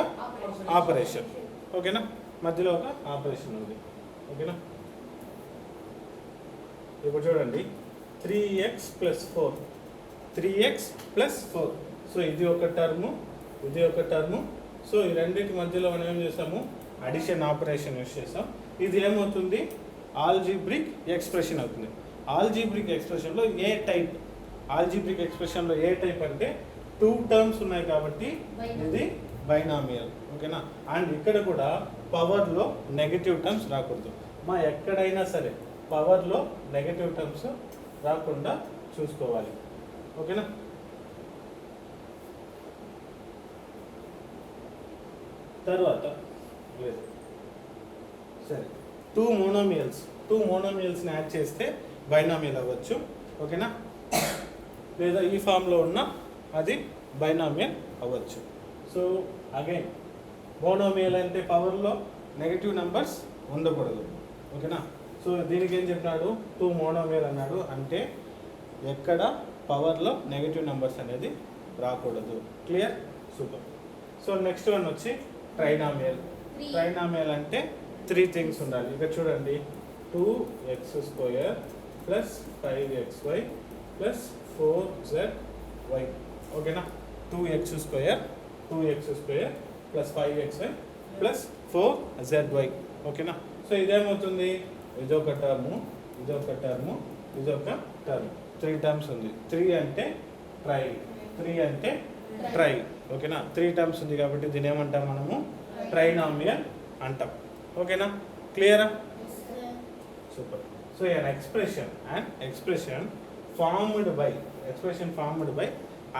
ఆపరేషన్. ఓకేనా, మధ్యలో ఒక ఆపరేషన్ ఉంది. ఓకేనా, ఇప్పుడు చూడండి, 3x + 4. సో ఇది ఒక టర్ము, సో ఈ రెండింటి మధ్యలో మనం ఏం చేసాము, అడిషన్ ఆపరేషన్ యూస్ చేసాం. ఇది ఏమవుతుంది, ఆల్జిబ్రిక్ ఎక్స్ప్రెషన్ అవుతుంది. ఆల్జిబ్రిక్ ఎక్స్ప్రెషన్లో ఏ టైప్ అంటే 2 టర్మ్స్ ఉన్నాయి కాబట్టి ఇది బైనామియల్. ఓకేనా, అండ్ ఇక్కడ కూడా పవర్లో నెగటివ్ టర్మ్స్ రాకూడదు. ఎక్కడైనా సరే పవర్లో నెగటివ్ టర్మ్స్ రాకుండా చూసుకోవాలి. ఓకేనా, తర్వాత సరే 2 మోనోమియల్స్ని యాడ్ చేస్తే బైనామియల్ అవ్వచ్చు. ఓకేనా, లేదా ఈ ఫామ్లో ఉన్న అది బైనామియల్ అవ్వచ్చు. సో అగైన్ మోనోమియల్ అంటే పవర్లో నెగటివ్ నెంబర్స్ ఉండకూడదు. ఓకేనా, సో దీనికి ఏం చెప్పినాడు, 2 మోనోమియల్ అన్నాడు, అంటే ఎక్కడ పవర్లో నెగటివ్ నెంబర్స్ అనేది రాకూడదు. Clear, super. So next one వచ్చి ట్రైనామియల్ అంటే 3 థింగ్స్ ఉండాలి. ఇక్కడ చూడండి, 2x² + 5xy + 4zy. ఓకేనా, 2x² + 5xy + 4zy. ఓకేనా, సో ఇదేమవుతుంది, ఇదొక టర్ము, 3 టర్మ్స్ ఉంది. 3 అంటే ట్రై. ఓకేనా, 3 టర్మ్స్ ఉంది కాబట్టి దీని ఏమంటాం మనము, ట్రైనామియల్ అంటాం. ఓకేనా, క్లియరా? Super. So an expression formed by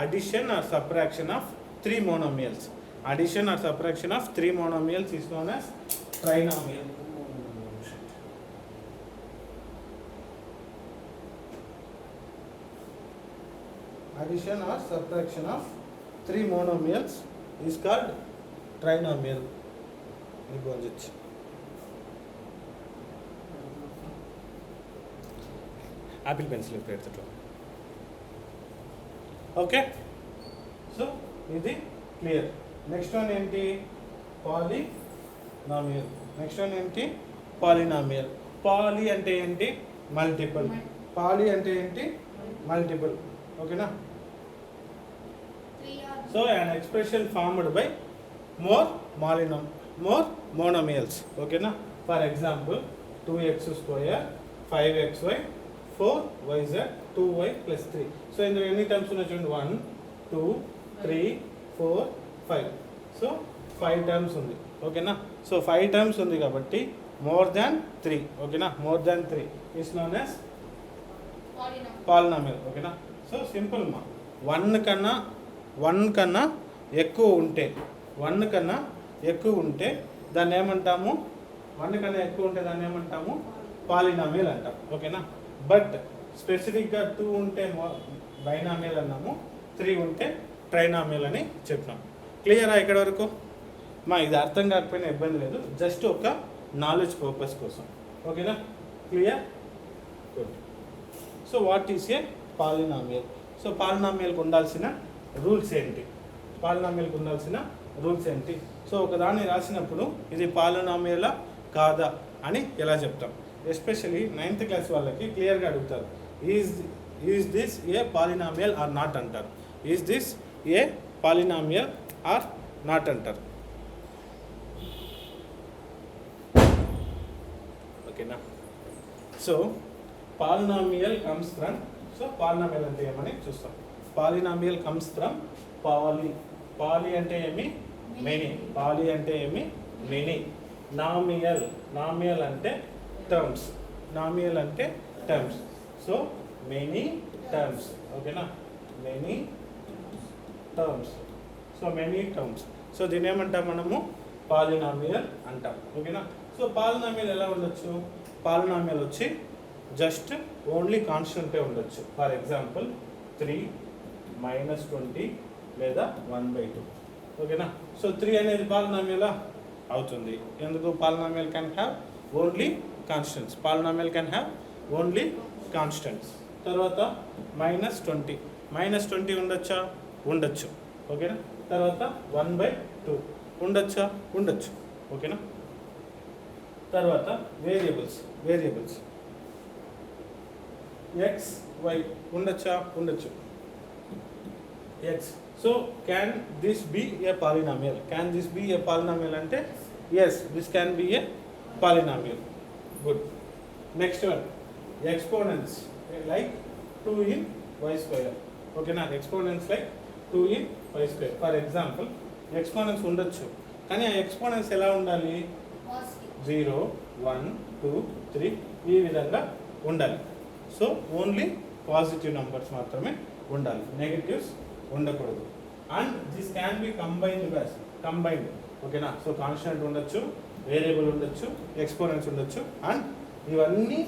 addition or subtraction of 3 monomials. Addition or subtraction of 3 monomials is known as trinomial. Addition or subtraction of 3 monomials is called trinomial. Apple pencil etc. Okay, so ఇది క్లియర్. నెక్స్ట్ వన్ ఏంటి, పాలినామియల్. పాలి అంటే ఏంటి, మల్టిపుల్. ఓకేనా, so an expression formed by more monomials. ఓకేనా? For example 2x² 5xy 4yz 2y + 3. So ఇందులో ఎన్ని టర్మ్స్ ఉన్నాయి చూడండి, 1 2 3 4 5. సో 5 టర్మ్స్ ఉంది. ఓకేనా? సో 5 టర్మ్స్ ఉంది కాబట్టి మోర్ దాన్ 3. ఓకేనా? More than 3 is known as polynomial. ఓకేనా? సో సింపుల్ మా 1 కన్నా ఎక్కువ ఉంటే 1 కన్నా ఎక్కువ ఉంటే దాన్ని ఏమంటాము? 1 కన్నా ఎక్కువ ఉంటే దాన్ని ఏమంటాము? పాలినామియల్ అంటాం. ఓకేనా? బట్ స్పెసిఫిక్గా 2 ఉంటే బైనామియల్ అన్నాము, 3 ఉంటే ట్రైనామియల్ అని చెప్పినాం. క్లియరా ఇక్కడ వరకు? మా ఇది అర్థం కాకపోయినా ఇబ్బంది లేదు, జస్ట్ ఒక నాలెడ్జ్ పర్పస్ కోసం. ఓకేనా? Clear? Good. So what is a polynomial? So పాలినామియల్కి ఉండాల్సిన రూల్స్ ఏంటి? పాలినామియల్కి ఉండాల్సిన రూల్స్ ఏంటి? సో ఒకదాన్ని రాసినప్పుడు ఇది పాలినామియలా కాదా అని ఎలా చెప్తాం? ఎస్పెషలీ 9th క్లాస్ వాళ్ళకి క్లియర్గా అడుగుతారు, is this a polynomial or not అంటారు. Is this a polynomial or not అంటారు. ఓకేనా? So polynomial comes from, so polynomial అంటే ఏమని చూస్తాం. పాలినామియల్ కమ్స్ ఫ్రమ్ పాలి అంటే ఏమి? మెనీ. పాలి అంటే ఏమి? మెనీ. నామియల్ అంటే టర్మ్స్. నామియల్ అంటే టర్మ్స్. So many terms. ఓకేనా? Many terms. So many terms. So దీని ఏమంటాం మనము? పాలినామియల్ అంటాం. ఓకేనా? సో పాలినామియల్ ఎలా ఉండొచ్చు? పాలినామియల్ వచ్చి జస్ట్ ఓన్లీ కాన్స్టెంటే ఉండొచ్చు. ఫర్ ఎగ్జాంపుల్ 3 -20 లేదా 1/2. ఓకేనా? సో 3 అనేది పాలినామియలా అవుతుంది. ఎందుకు? Polynomial can have only constants. Polynomial can have only constants. తర్వాత -20 ఉండొచ్చా? ఉండొచ్చు. ఓకేనా? తర్వాత 1/2 ఉండొచ్చా? ఉండొచ్చు. ఓకేనా? తర్వాత వేరియబుల్స్ x y ఉండొచ్చా? ఉండొచ్చు. x. So can this be a polynomial? Can this be a polynomial అంటే yes, this can be a polynomial. Good. Next one, exponents like 2 in y². ఓకేనా? Exponents like 2 in y². For example exponents ఉండొచ్చు, కానీ ఆ ఎక్స్పోనెంట్స్ ఎలా ఉండాలి? 0 1 2 3 ఈ విధంగా ఉండాలి. సో ఓన్లీ పాజిటివ్ నెంబర్స్ మాత్రమే ఉండాలి, నెగటివ్స్ ఉండకూడదు. And this can B combined. ఓకేనా? సో కాన్స్టెంట్ ఉండొచ్చు, వేరియబుల్ ఉండొచ్చు, ఎక్స్పోనెంట్స్ ఉండొచ్చు, అండ్ ఇవన్నీ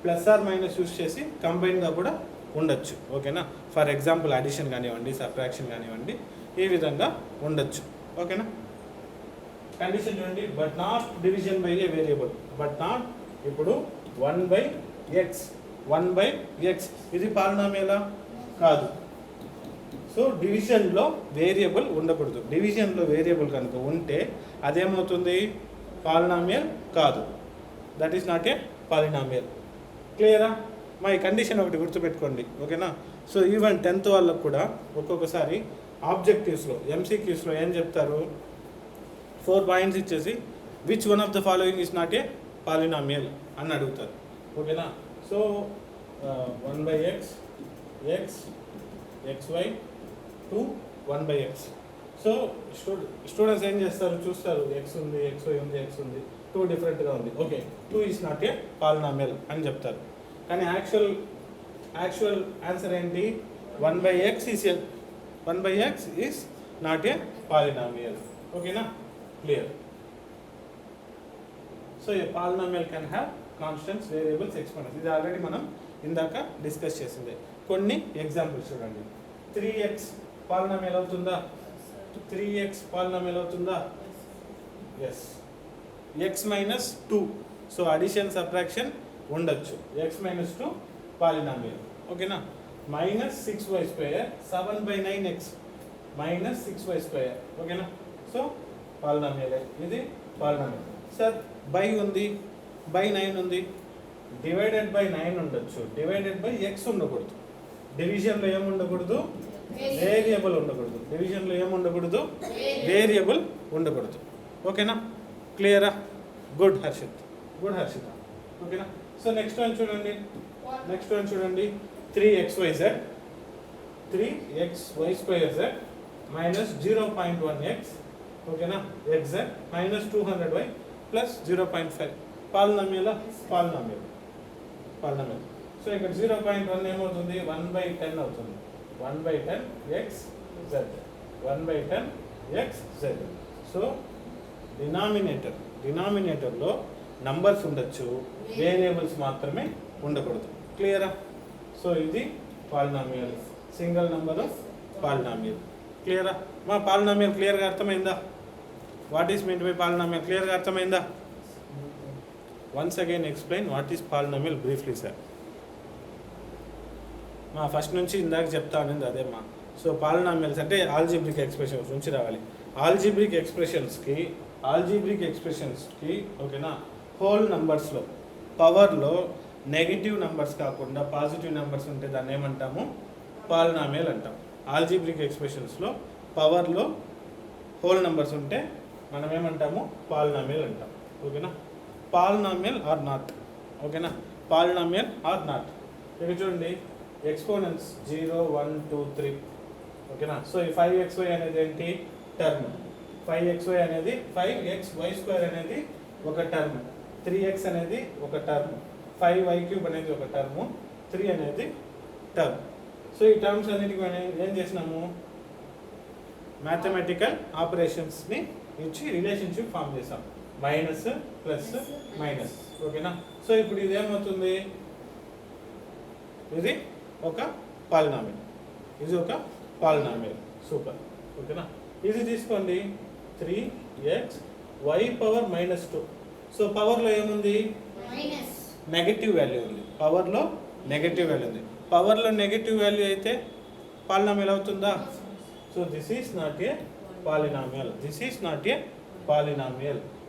ప్లస్ ఆర్ మైనస్ యూస్ చేసి కంబైన్గా కూడా ఉండొచ్చు. ఓకేనా? ఫర్ ఎగ్జాంపుల్ అడిషన్ కానివ్వండి, సబ్ట్రాక్షన్ కానివ్వండి, ఈ విధంగా ఉండొచ్చు. ఓకేనా? కండిషన్ చూడండి, but not division by A variable. But not ఇప్పుడు 1/x ఇది పాలినామియలా? కాదు. సో డివిజన్లో వేరియబుల్ ఉండకూడదు. డివిజన్లో వేరియబుల్ కనుక ఉంటే అదేమవుతుంది? పాలినామియల్ కాదు. That is not a polynomial. క్లియరా? మా ఈ కండిషన్ ఒకటి గుర్తుపెట్టుకోండి. ఓకేనా? సో ఈవెన్ 10th వాళ్ళకు కూడా ఒక్కొక్కసారి ఆబ్జెక్టివ్స్లో MCQస్లో ఏం చెప్తారు? 4 పాయింట్స్ ఇచ్చేసి which one of the following is not a polynomial అని అడుగుతారు. ఓకేనా? So 1/x xy to 1/x. So students ఏం చేస్తారు? చూస్తారు, x ఉంది, xy ఉంది, x ఉంది, 2 డిఫరెంట్గా ఉంది. Okay, 2 is not a polynomial అని చెప్తారు. కానీ యాక్చువల్ ఆన్సర్ ఏంటి? 1/x is not a polynomial. ఓకేనా? Clear? So a polynomial can have constants, variables, exponents. ఇది ఆల్రెడీ మనం ఇందాక డిస్కస్ చేసిందే. కొన్ని ఎగ్జాంపుల్స్ చూడండి. 3x పాలినామియల్ అవుతుందా? 3x పాలినామియల్ అవుతుందా? Yes. x - 2. So addition subtraction ఉండొచ్చు. x - 2 polynomial. ఓకేనా? -6y², 7/9x -6y². ఓకేనా? సో పాలినామియల్, ఇది పాలినామియల్. సార్ బై ఉంది, బై 9 ఉంది, డివైడెడ్ బై 9 ఉండొచ్చు, డివైడెడ్ బై x ఉండకూడదు. డివిజన్లో ఏముండకూడదు? వేరియబుల్ ఉండకూడదు. డివిజన్లో ఏముండకూడదు? వేరియబుల్ ఉండకూడదు. ఓకేనా? క్లియరా? Good Harshit, good Harshitha. ఓకేనా? సో నెక్స్ట్ వన్ చూడండి, 3xyz మైనస్ 0.1x, ఓకేనా, xz minus 200y plus 0.5. Polynomial. So ఇక్కడ 0.1 ఏమవుతుంది? 1/10 అవుతుంది. 1/10xz. సో డినామినేటర్లో నంబర్స్ ఉండొచ్చు, వేరియబుల్స్ మాత్రమే ఉండకూడదు. క్లియరా? సో ఇది పాలినామియల్, సింగిల్ నంబర్ పాలినామియల్. క్లియరా? మా పాలినామియల్ క్లియర్గా అర్థమైందా? What is mean by polynomial క్లియర్గా అర్థమైందా? Once again explain what is polynomial briefly sir. మా ఫస్ట్ నుంచి ఇందాక చెప్తా ఉన్నది అదే మా. సో పాలినామియల్స్ అంటే ఆల్జీబ్రిక్ ఎక్స్ప్రెషన్స్ నుంచి రావాలి. ఆల్జీబ్రిక్ ఎక్స్ప్రెషన్స్కి ఓకేనా, హోల్ నంబర్స్లో పవర్లో నెగిటివ్ నంబర్స్ కాకుండా పాజిటివ్ నెంబర్స్ ఉంటే దాన్ని ఏమంటాము? పాలినామియల్ అంటాం. ఆల్జీబ్రిక్ ఎక్స్ప్రెషన్స్లో పవర్లో హోల్ నెంబర్స్ ఉంటే మనం ఏమంటాము? పాలినామియల్ అంటాం. ఓకేనా? Polynomial or not. ఓకేనా? Polynomial or not. ఇక్కడ చూడండి, ఎక్స్పోనెంట్స్ 0, 1, 2, 3. ఓకేనా? సో ఈ 5xy అనేది ఏంటి? టర్మ్. 5xy అనేది 5xy² అనేది ఒక టర్మ్, 3x అనేది ఒక టర్మ్, 5y³ అనేది ఒక టర్ము, 3 అనేది టర్మ్. సో ఈ టర్మ్స్ అన్నిటికీ మనం ఏం చేసినాము? మ్యాథమెటికల్ ఆపరేషన్స్ని ఇచ్చి రిలేషన్షిప్ ఫామ్ చేసాం. Minus plus minus. ఓకేనా? సో ఇప్పుడు ఇది ఏమవుతుంది? ఇది ఒక పాలినామియల్. సూపర్. ఓకేనా? ఇది తీసుకోండి, 3xy⁻². సో పవర్లో ఏముంది? నెగటివ్ వాల్యూ ఉంది. పవర్లో నెగటివ్ వాల్యూ అయితే పాలినామియల్ అవుతుందా? So this is not a polynomial.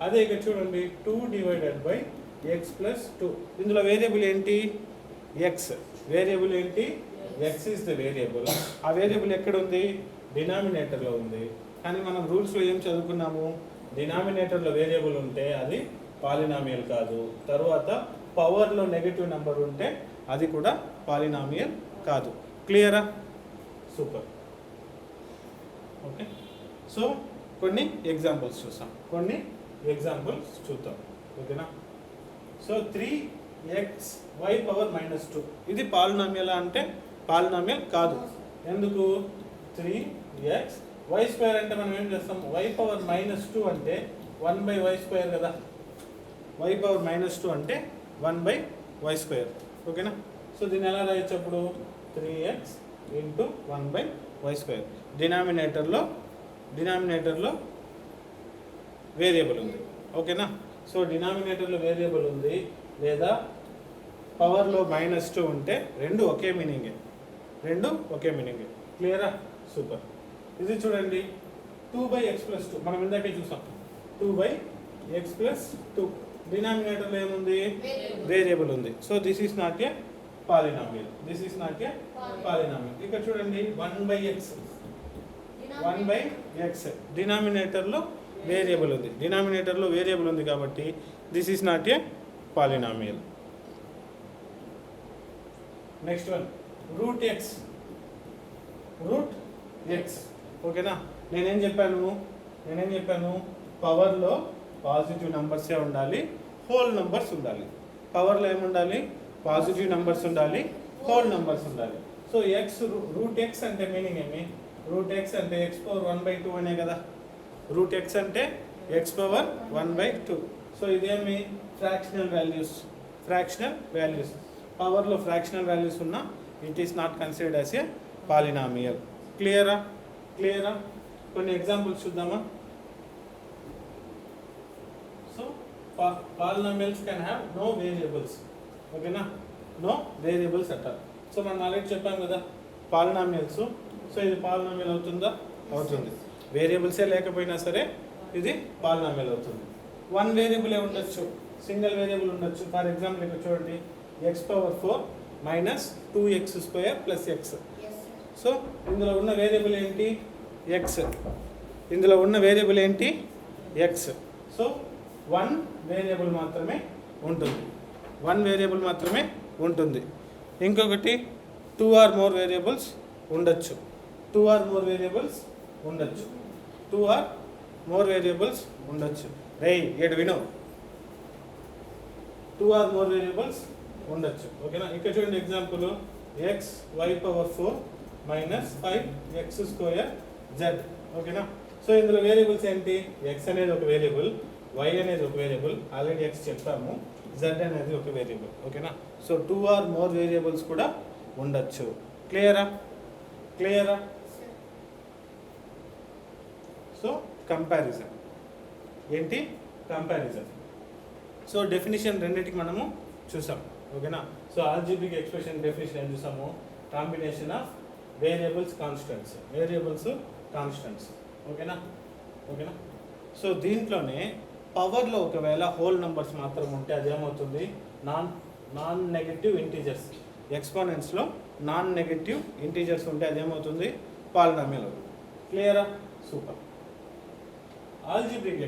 అదే ఇక్కడ చూడండి, 2/x+2. ఇందులో వేరియబుల్ ఏంటి? X. X is the variable. ఆ వేరియబుల్ ఎక్కడ ఉంది? డినామినేటర్లో ఉంది. కానీ మనం రూల్స్లో ఏం చదువుకున్నాము? డినామినేటర్లో వేరియబుల్ ఉంటే అది పాలినామియల్ కాదు. తర్వాత పవర్లో నెగటివ్ నెంబర్ ఉంటే అది కూడా పాలినామియల్ కాదు. క్లియరా? సూపర్. ఓకే, సో కొన్ని ఎగ్జాంపుల్స్ చూద్దాం. ఓకేనా? So 3xy⁻². ఇది పాలినామియల్ అంటే పాలినామియల్ కాదు. ఎందుకు? 3xy² అంటే మనం ఏం చేస్తాం? y⁻² అంటే 1/y² కదా. y⁻² అంటే 1/y². ఓకేనా? సో దీన్ని ఎలా రాయొచ్చు అప్పుడు? 3x × 1/y². డినామినేటర్లో వేరియబుల్ ఉంది. ఓకేనా? సో డినామినేటర్లో వేరియబుల్ ఉంది లేదా పవర్లో -2 ఉంటే రెండు ఒకే మీనింగే. క్లియరా? సూపర్. ఇది చూడండి, 2/x+2. మనం ఇందాకే చూసాం. 2/x+2. డినామినేటర్లో ఏముంది? వేరియబుల్ ఉంది. So this is not a polynomial. ఇక్కడ చూడండి, 1/x. డినామినేటర్లో వేరియబుల్ ఉంది కాబట్టి this is not a polynomial. Next one, √x. ఓకేనా? నేనేం చెప్పాను? పవర్లో పాజిటివ్ నెంబర్సే ఉండాలి, హోల్ నెంబర్స్ ఉండాలి. పవర్లో ఏముండాలి? పాజిటివ్ నెంబర్స్ ఉండాలి, హోల్ నెంబర్స్ ఉండాలి. సో √x అంటే మీనింగ్ ఏమి? √x అంటే x⁻1/2 అనే కదా. √x అంటే x⁻1/2. సో ఇదేమి? Fractional values. పవర్లో ఫ్రాక్షనల్ వాల్యూస్ ఉన్నా it is not considered as a polynomial. క్లియరా? కొన్ని ఎగ్జాంపుల్స్ చూద్దామా? So polynomials can have no variables. ఓకేనా? నో వేరియబుల్స్ అట్టారు. సో మనం ఆల్రెడీ చెప్పాం కదా పాలినామియల్స్. సో ఇది పాలినామియల్ అవుతుందా? అవుతుంది. వేరియబుల్సే లేకపోయినా సరే ఇది పాలినామియల్ అవుతుంది. వన్ వేరియబులే ఉండొచ్చు, సింగిల్ వేరియబుల్ ఉండొచ్చు. ఫర్ ఎగ్జాంపుల్ ఇక్కడ చూడండి, x⁴ -2x² + x. సో ఇందులో ఉన్న వేరియబుల్ ఏంటి? x. సో వన్ వేరియబుల్ మాత్రమే ఉంటుంది. వన్ వేరియబుల్ మాత్రమే ఉంటుంది. ఇంకొకటి 2 or more వేరియబుల్స్ ఉండొచ్చు. 2 or more వేరియబుల్స్ ఉండొచ్చు. 2 or more వేరియబుల్స్ ఉండొచ్చు. ఏడు విను. 2 or more వేరియబుల్స్ ఉండొచ్చు. ఓకేనా? ఇక్కడ చూడండి example X Y power 4 minus 5x square Z. ఓకేనా? సో ఇందులో వేరియబుల్స్ ఏంటి? ఎక్స్ అనేది ఒక వేరియబుల్, వై అనేది ఒక వేరియబుల్, ఆల్రెడీ ఎక్స్ చెప్పాము, జెడ్ అనేది ఒక వేరియబుల్. ఓకేనా? సో 2 or more వేరియబుల్స్ కూడా ఉండొచ్చు. క్లియరా? సో కంపారిజన్ ఏంటి? కంపారిజన్. సో డెఫినిషన్ రెండింటికి మనము చూసాం. ఓకేనా? సో ఆల్జీబ్రిక్ ఎక్స్ప్రెషన్ డెఫినిషన్ ఏం చూసాము? Combination of variables constants. ఓకేనా? సో దీంట్లోనే పవర్లో ఒకవేళ హోల్ నెంబర్స్ మాత్రం ఉంటే అదేమవుతుంది? Non negative integers. ఎక్స్పోనెంట్స్లో నాన్ నెగటివ్ ఇంటీజర్స్ ఉంటే అదేమవుతుంది? పాలినామియల్ అవుతుంది. క్లియరా? సూపర్. ఆల్జీబ్రిక్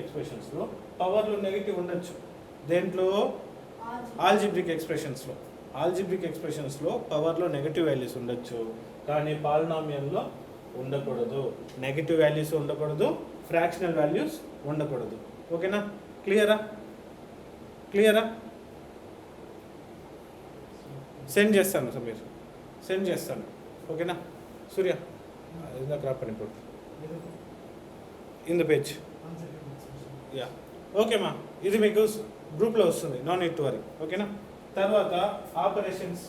ఎక్స్ప్రెషన్స్లో పవర్లో నెగటివ్ ఉండొచ్చు. దేంట్లో? ఆల్జీబ్రిక్ ఎక్స్ప్రెషన్స్లో పవర్లో నెగటివ్ వాల్యూస్ ఉండొచ్చు, కానీ పాలినామియల్లో ఉండకూడదు. నెగటివ్ వాల్యూస్ ఉండకూడదు, ఫ్రాక్షనల్ వాల్యూస్ ఉండకూడదు. ఓకేనా? క్లియరా? సెండ్ చేస్తాను సార్, మీరు సెండ్ చేస్తాను. ఓకేనా? సూర్య ఇందాక రాపని ఇప్పుడు ఇన్ ద పేజ్. యా ఓకేమా, ఇది మీకు గ్రూప్లో వస్తుంది, నో నీడ్ టు వరీ. ఓకేనా? తర్వాత ఆపరేషన్స్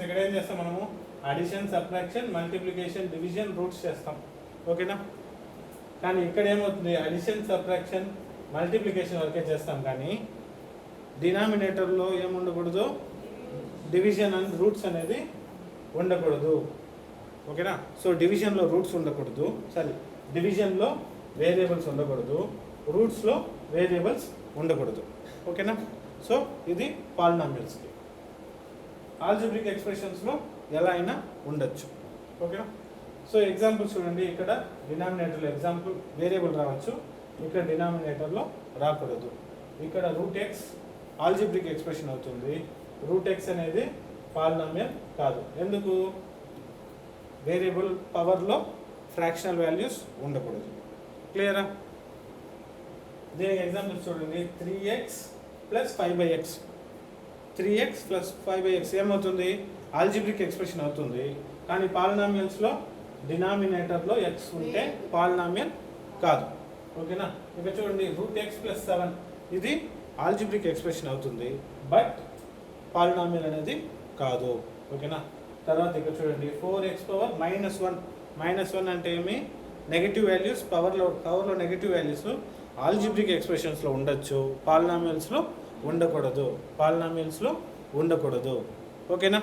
ఇక్కడ ఏం చేస్తాం మనము? Addition, subtraction, multiplication, division, roots చేస్తాం. ఓకేనా? కానీ ఇక్కడ ఏమవుతుంది? అడిషన్, సబ్ట్రాక్షన్, మల్టిప్లికేషన్ వరకే చేస్తాం, కానీ డినామినేటర్లో ఏముండకూడదు? డివిజన్ అండ్ రూట్స్ అనేది ఉండకూడదు. ఓకేనా? సో డివిజన్లో రూట్స్ ఉండకూడదు, డివిజన్లో వేరియబుల్స్ ఉండకూడదు, రూట్స్లో వేరియబుల్స్ ఉండకూడదు. ఓకేనా? సో ఇది పాలినామియల్స్కి. ఆల్జీబ్రిక్ ఎక్స్ప్రెషన్స్లో ఎలా అయినా ఉండొచ్చు. ఓకేనా? సో ఎగ్జాంపుల్స్ చూడండి. ఇక్కడ డినామినేటర్లో ఎగ్జాంపుల్ వేరియబుల్ రావచ్చు, ఇక్కడ డినామినేటర్లో రాకూడదు. ఇక్కడ రూట్ ఎక్స్ ఆల్జీబ్రిక్ ఎక్స్ప్రెషన్ అవుతుంది, రూట్ ఎక్స్ అనేది పాలినామియల్ కాదు. ఎందుకు? వేరియబుల్ పవర్లో ఫ్రాక్షనల్ వాల్యూస్ ఉండకూడదు. క్లియరా? దీనికి ఎగ్జాంపుల్స్ చూడండి. 3x + 5/x 3x + 5/x ఏమవుతుంది? ఆల్జీబ్రిక్ ఎక్స్ప్రెషన్ అవుతుంది, కానీ పాలినామియల్స్లో డినామినేటర్లో ఎక్స్ ఉంటే పాలినామియల్ కాదు. ఓకేనా? ఇక చూడండి, రూట్ ఎక్స్ + 7 ఇది ఆల్జీబ్రిక్ ఎక్స్ప్రెషన్ అవుతుంది, బట్ పాలినామియల్ అనేది కాదు. ఓకేనా? తర్వాత ఇక్కడ చూడండి, 4x పవర్ -1 అంటే ఏమి? నెగటివ్ వాల్యూస్, పవర్లో నెగటివ్ వాల్యూస్ ఆల్జీబ్రిక్ ఎక్స్ప్రెషన్స్లో ఉండొచ్చు, పాలినామియల్స్లో ఉండకూడదు. ఓకేనా?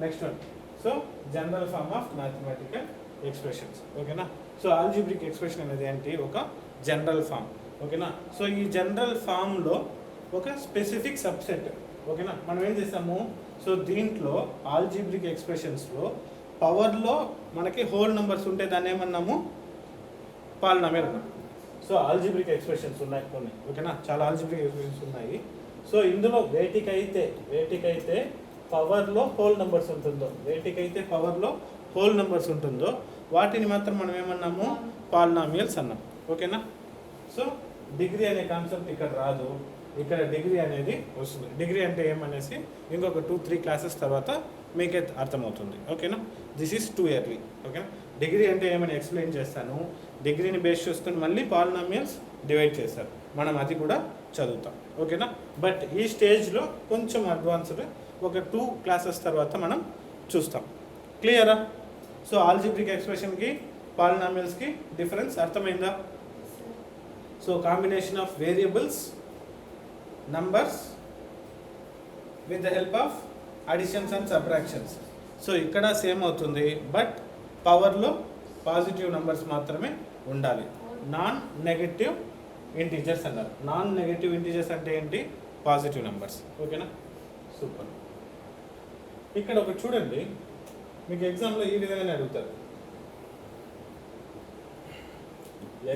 Next one. So general form of mathematical expressions. ఓకేనా? సో ఆల్జీబ్రిక్ ఎక్స్ప్రెషన్ అనేది ఏంటి? ఒక జనరల్ ఫామ్. ఓకేనా? సో ఈ జనరల్ ఫామ్లో ఒక స్పెసిఫిక్ సబ్సెట్. ఓకేనా? మనం ఏం చేస్తాము? సో దీంట్లో ఆల్జీబ్రిక్ ఎక్స్ప్రెషన్స్లో పవర్లో మనకి హోల్ నెంబర్స్ ఉంటే దాన్ని ఏమన్నాము? పాలినామియల్ అన్నాము. సో ఆల్జీబ్రిక్ ఎక్స్ప్రెషన్స్ ఉన్నాయి కొన్ని. ఓకేనా? చాలా ఆల్జీబ్రిక్ ఎక్స్ప్రెషన్స్ ఉన్నాయి. సో ఇందులో వేటికైతే పవర్లో హోల్ నెంబర్స్ ఉంటుందో వాటిని మాత్రం మనం ఏమన్నాము? పాలినామియల్స్ అన్నాం. ఓకేనా? సో డిగ్రీ అనే కాన్సెప్ట్ ఇక్కడ రాదు, ఇక్కడ డిగ్రీ అనేది వస్తుంది. డిగ్రీ అంటే ఏమనేసి ఇంకొక 2-3 క్లాసెస్ తర్వాత మీకే అర్థమవుతుంది. ఓకేనా? This is too early. ఓకేనా? డిగ్రీ అంటే ఏమని ఎక్స్ప్లెయిన్ చేస్తాను. డిగ్రీని బేస్ చేసుకుని మళ్ళీ పాలినామియల్స్ డివైడ్ చేస్తారు, మనం అది కూడా చదువుతాం. ఓకేనా? బట్ ఈ స్టేజ్లో కొంచెం అడ్వాన్స్డ్, ఒక 2 క్లాసెస్ తర్వాత మనం చూస్తాం. క్లియరా? సో ఆల్జీబ్రిక్ ఎక్స్ప్రెషన్కి పాలినామియల్స్కి డిఫరెన్స్ అర్థమైందా? So combination of variables, numbers with the help of additions and subtractions. So ఇక్కడ సేమ్ అవుతుంది, బట్ పవర్లో పాజిటివ్ నెంబర్స్ మాత్రమే ఉండాలి. నాన్ నెగటివ్ ఇంటీజర్స్ అన్నారు. నాన్ నెగటివ్ ఇంటీజర్స్ అంటే ఏంటి? Positive numbers. ఓకేనా? సూపర్. ఇక్కడ ఒకటి చూడండి, మీకు ఎగ్జామ్లో ఈ విధంగానే అడుగుతారు.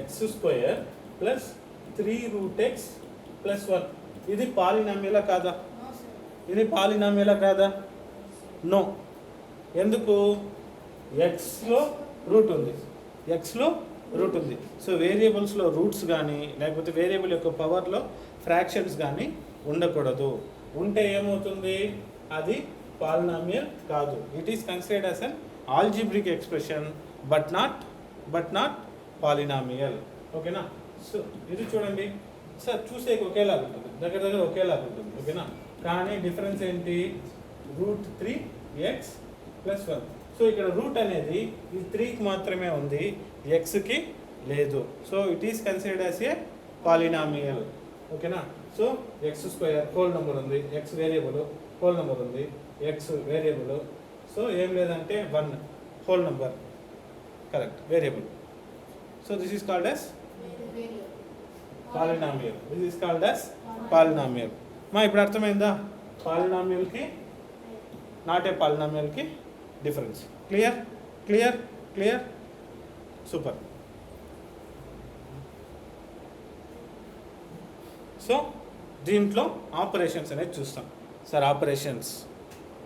x² plus 3√x plus 1. ఇది పాలినామియలా కాదా? ఇది పాలినామియలా కాదా? నో. ఎందుకు? ఎక్స్లో రూట్ ఉంది, ఎక్స్లో రూట్ ఉంది. సో వేరియబుల్స్లో రూట్స్ కానీ లేకపోతే వేరియబుల్ యొక్క పవర్లో ఫ్రాక్షన్స్ కానీ ఉండకూడదు. ఉంటే ఏమవుతుంది? అది పాలినామియల్ కాదు. It is considered as an algebraic expression but not polynomial. ఓకేనా? సో ఇది చూడండి సార్, చూసే ఒకేలాగా ఉంటుంది, దగ్గర ఒకేలాగా ఉంటుంది. ఓకేనా? కానీ డిఫరెన్స్ ఏంటి? √3x plus 1. సో ఇక్కడ రూట్ అనేది ఈ 3కి మాత్రమే ఉంది, ఎక్స్కి లేదు. So it is considered as a polynomial. ఓకేనా? సో x² హోల్ నెంబర్ ఉంది, ఎక్స్ వేరియబుల్ హోల్ నెంబర్ ఉంది, ఎక్స్ వేరియబుల్. సో ఏం లేదంటే 1 whole number correct variable. So this is called as polynomial. This is called as polynomial. మా ఇప్పుడు అర్థమైందా పాలినామియల్కి నాట్ ఏ పాలినామియల్కి డిఫరెన్స్? క్లియర్. సూపర్. సో దీంట్లో ఆపరేషన్స్ అనేది చూస్తాం sir. Operations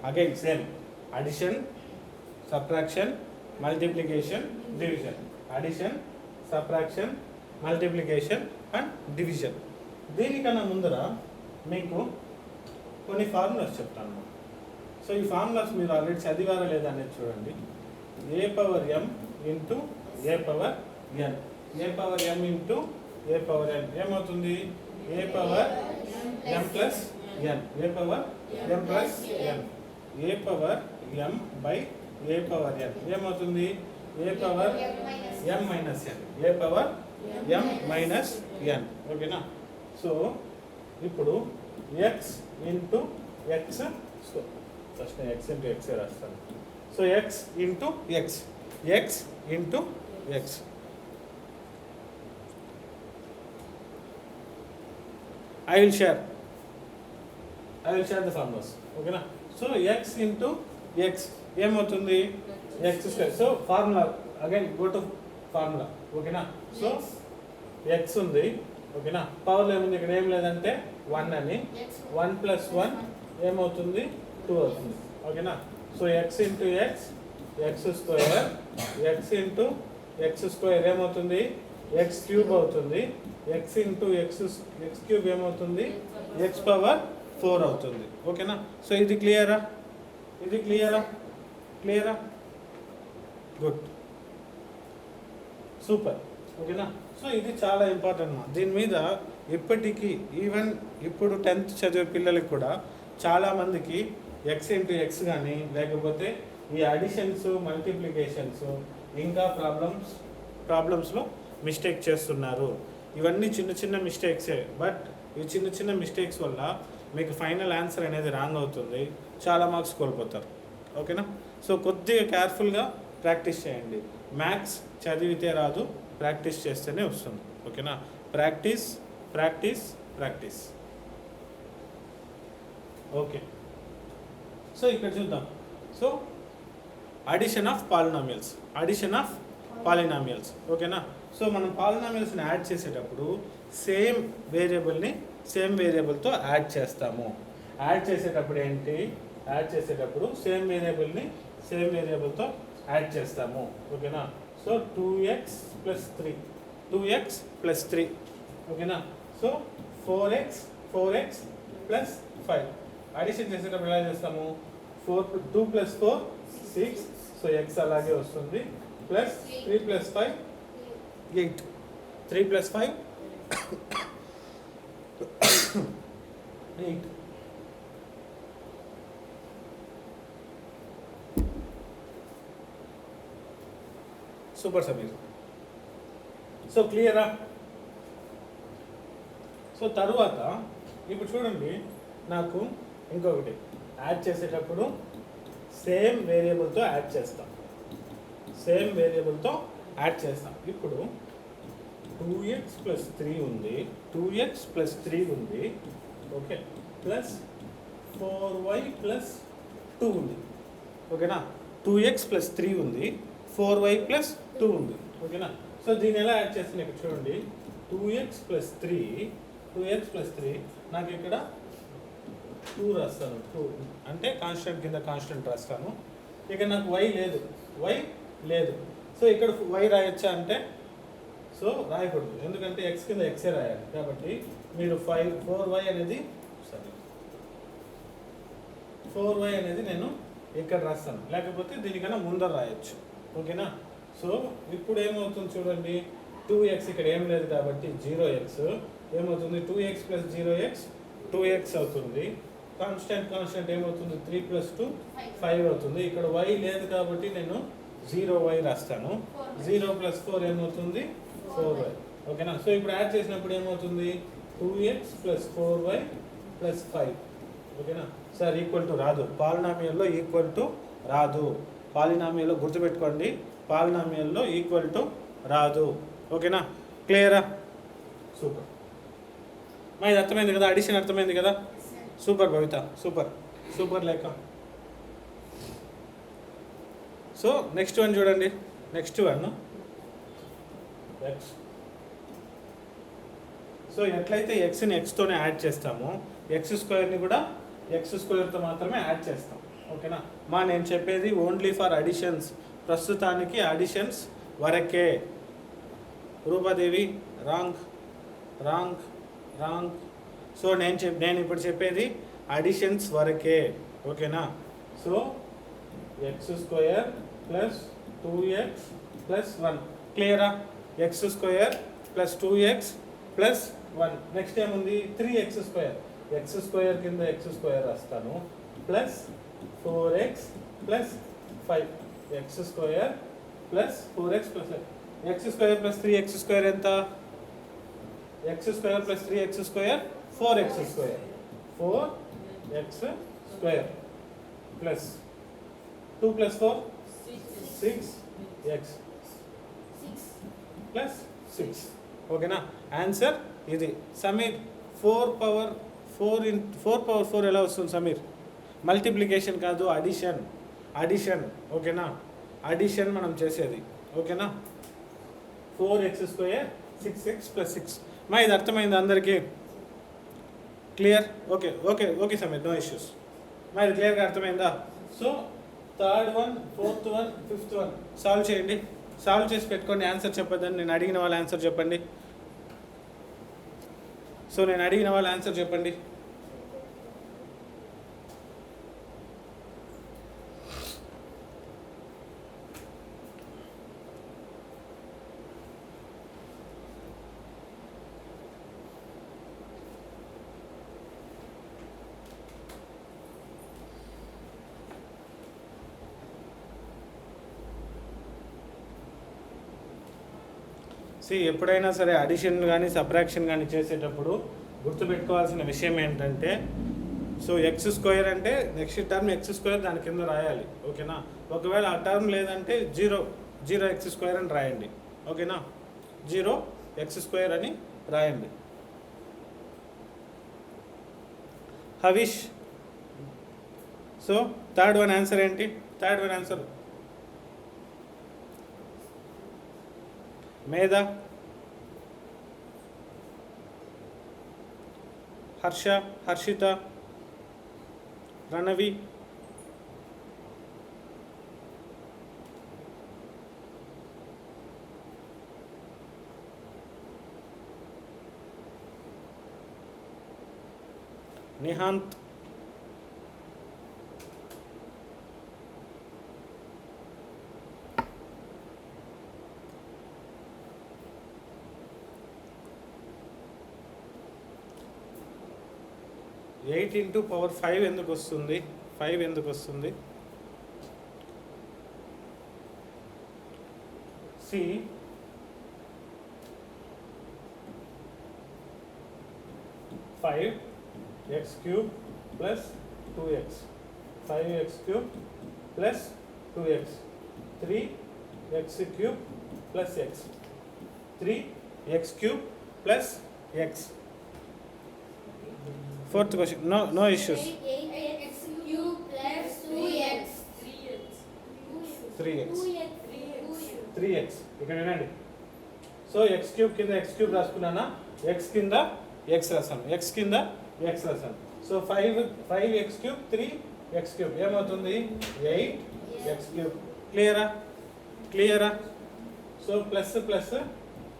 again same, addition, subtraction, multiplication, division. Addition, subtraction, multiplication and division. దీనికన్నా ముందర మీకు కొన్ని ఫార్ములాస్ చెప్తాను. సో ఈ ఫార్ములాస్ మీరు ఆల్రెడీ చదివారా లేదా అనేది చూడండి. a⁴m into a⁴n, a⁴m into a⁴n ఏమవుతుంది? a⁴m plus n, a⁴m plus n, a⁴m by a⁴n ఏమవుతుంది? a⁴m minus n, a⁴m minus n. ఓకేనా? సో ఇప్పుడు x into x, so first నేను x ఇంటూ x రాస్తాను. So x into x into x. I will share the formulas. ఓకేనా? సో x ఇంటూ x ఏమవుతుంది? x². So formula again go to formula. ఓకేనా? సో x ఉంది. ఓకేనా? పవర్లో ఏముంది? ఇక్కడ ఏం లేదంటే 1 అని, 1 ప్లస్ 1 ఏమవుతుంది? 2 అవుతుంది. ఓకేనా? So x into x² x into x² ఏమవుతుంది? x³ అవుతుంది. x ఇంటూ x³ ఏమవుతుంది? x⁴ అవుతుంది. ఓకేనా? సో ఇది క్లియరా? Good, super. ఓకేనా? సో ఇది చాలా ఇంపార్టెంట్ మా. దీని మీద ఇప్పటికీ ఈవెన్ ఇప్పుడు 10th చదివే పిల్లలకి కూడా చాలామందికి x ఇంటూ x కానీ లేకపోతే ఈ అడిషన్స్, మల్టిప్లికేషన్స్ ఇంకా ప్రాబ్లమ్స్లో మిస్టేక్ చేస్తున్నారు. ఇవన్నీ చిన్న మిస్టేక్సే, బట్ ఈ చిన్న మిస్టేక్స్ వల్ల మీకు ఫైనల్ ఆన్సర్ అనేది రాంగ్ అవుతుంది, చాలా మార్క్స్ కోల్పోతారు. ఓకేనా? సో కొద్దిగా కేర్ఫుల్గా ప్రాక్టీస్ చేయండి. మ్యాథ్స్ చదివితే రాదు, ప్రాక్టీస్ చేస్తేనే వస్తుంది. ఓకేనా? ప్రాక్టీస్. ఓకే, సో ఇక్కడ చూద్దాం. So addition of polynomials. ఓకేనా? సో మనం పాలినామియల్స్ని యాడ్ చేసేటప్పుడు సేమ్ వేరియబుల్తో యాడ్ చేస్తాము. యాడ్ చేసేటప్పుడు సేమ్ వేరియబుల్తో యాడ్ చేస్తాము. ఓకేనా? So 2x plus 3. ఓకేనా? So 4x plus 5. అడిషన్ చేసేటప్పుడు ఎలా చేస్తాము? 2 ప్లస్ 4 6. సో x అలాగే వస్తుంది. Plus 3 plus 5 8. 3 plus 5 8. Super Sameer. So క్లియరా? సో తరువాత ఇప్పుడు చూడండి, నాకు ఇంకొకటి యాడ్ చేసేటప్పుడు సేమ్ వేరియబుల్తో యాడ్ చేస్తాం. ఇప్పుడు 2x ప్లస్ 3 ఉంది. ఓకే, ప్లస్ 4y ప్లస్ 2 ఉంది. ఓకేనా? 2x ప్లస్ 3 ఉంది, 4y ప్లస్ 2 ఉంది. ఓకేనా? సో దీన్ని ఎలా యాడ్ చేస్తున్నా ఇక్కడ చూడండి. 2x ప్లస్ 3 నాకు ఇక్కడ 2 రాస్తాను 2 అంటే కాన్స్టెంట్ కింద కాన్స్టెంట్ రాస్తాను. ఇక నాకు y లేదు. సో ఇక్కడ y రాయొచ్చా అంటే సో రాయకూడదు, ఎందుకంటే x కింద x రాయాలి. కాబట్టి మీరు 4y అనేది నేను ఇక్కడ రాస్తాను, లేకపోతే దీనికన్నా ముందర రాయొచ్చు. ఓకేనా? సో ఇప్పుడు ఏమవుతుంది చూడండి, 2x ఇక్కడ ఏం లేదు కాబట్టి 0x ఏమవుతుంది, 2x ప్లస్ 0x 2x అవుతుంది. కాన్స్టెంట్ ఏమవుతుంది, 3 ప్లస్ 2 5 అవుతుంది. ఇక్కడ y లేదు కాబట్టి నేను 0y రాస్తాను. 0 ప్లస్ 4 ఏమవుతుంది, 4y. ఓకేనా? సో ఇప్పుడు యాడ్ చేసినప్పుడు ఏమవుతుంది, 2x ప్లస్ 4y ప్లస్ 5. ఓకేనా సార్? ఈక్వల్ టు రాదు, పాలినామియల్లో ఈక్వల్ టు రాదు. పాలినామియల్లో గుర్తుపెట్టుకోండి, పాలినామియల్లో ఈక్వల్ టు రాదు. ఓకేనా? క్లియరా? సూపర్. మా ఇది అర్థమైంది కదా, అడిషన్ అర్థమైంది కదా? సూపర్ భవిత, సూపర్ లేక. సో నెక్స్ట్ వన్ చూడండి, నెక్స్ట్ వన్ ఎక్స్. సో ఎట్లయితే ఎక్స్ని ఎక్స్తోనే యాడ్ చేస్తామో ఎక్స్ స్క్వేర్ని కూడా ఎక్స్ స్క్వేర్తో మాత్రమే యాడ్ చేస్తాం. ఓకేనా? నేను చెప్పేది ఓన్లీ ఫర్ అడిషన్స్, ప్రస్తుతానికి అడిషన్స్ వరకే. రూపాదేవి రాంగ్. సో నేను ఇప్పుడు చెప్పేది అడిషన్స్ వరకే. ఓకేనా? So X square plus 2x plus 1. క్లియరా? X square plus 2x plus 1. Next ఏముంది, 3x స్క్వేర్. ఎక్స్ స్క్వేర్ కింద ఎక్స్ స్క్వేర్ రాస్తాను plus 4x plus 5. X square plus 4x plus 5. X square plus 3x square ఎంత? X square plus 3x square 4x square. 4x square plus 2 plus 4 6x plus 6. ఓకేనా? ఆన్సర్ ఇది. సమీర్ 4 పవర్ 4 ఎలా వస్తుంది సమీర్? మల్టిప్లికేషన్ కాదు, అడిషన్. ఓకేనా? అడిషన్ మనం చేసేది. ఓకేనా? 4x square 6x plus 6. ఇది అర్థమైంది అందరికీ? Clear? Okay Sameer, no issues. ఇది క్లియర్గా అర్థమైందా? So third one, fourth one, fifth one solve చేయండి. సాల్వ్ చేసి పెట్టుకోండి. ఆన్సర్ చెప్పొద్దని నేను అడిగిన వాళ్ళ ఆన్సర్ చెప్పండి. సో నేను అడిగిన వాళ్ళ ఆన్సర్ చెప్పండి. ఎప్పుడైనా సరే అడిషన్ కానీ సబ్ట్రాక్షన్ కానీ చేసేటప్పుడు గుర్తుపెట్టుకోవాల్సిన విషయం ఏంటంటే, సో ఎక్స్ స్క్వేర్ అంటే నెక్స్ట్ టర్మ్ ఎక్స్ స్క్వేర్ దాని కింద రాయాలి. ఓకేనా? ఒకవేళ ఆ టర్మ్ లేదంటే 0x స్క్వేర్ అని రాయండి. ఓకేనా? 0x స్క్వేర్ అని రాయండి. Havish, so third one answer ఏంటి? Third one answer Medha, Harshita, Ranavi, Nihanth, eight into power 5 ఎందుకు వస్తుంది? 5 ఎందుకు వస్తుంది? C 5x cube plus 2x, 5x cube plus 2x, 3x cube plus x, 3x cube plus x. Fourth question, no issues. 8x cube plus 2x. 3x. 3x. ఇక్కడ వినండి. సో ఎక్స్ క్యూబ్ కింద ఎక్స్ క్యూబ్ రాసుకున్నానా, ఎక్స్ కింద ఎక్స్ రాసాను, ఎక్స్ కింద ఎక్స్ రాసాను. So 5x cube 3x cube ఏమవుతుంది 8x క్యూబ్. క్లియరా? సో ప్లస్ ప్లస్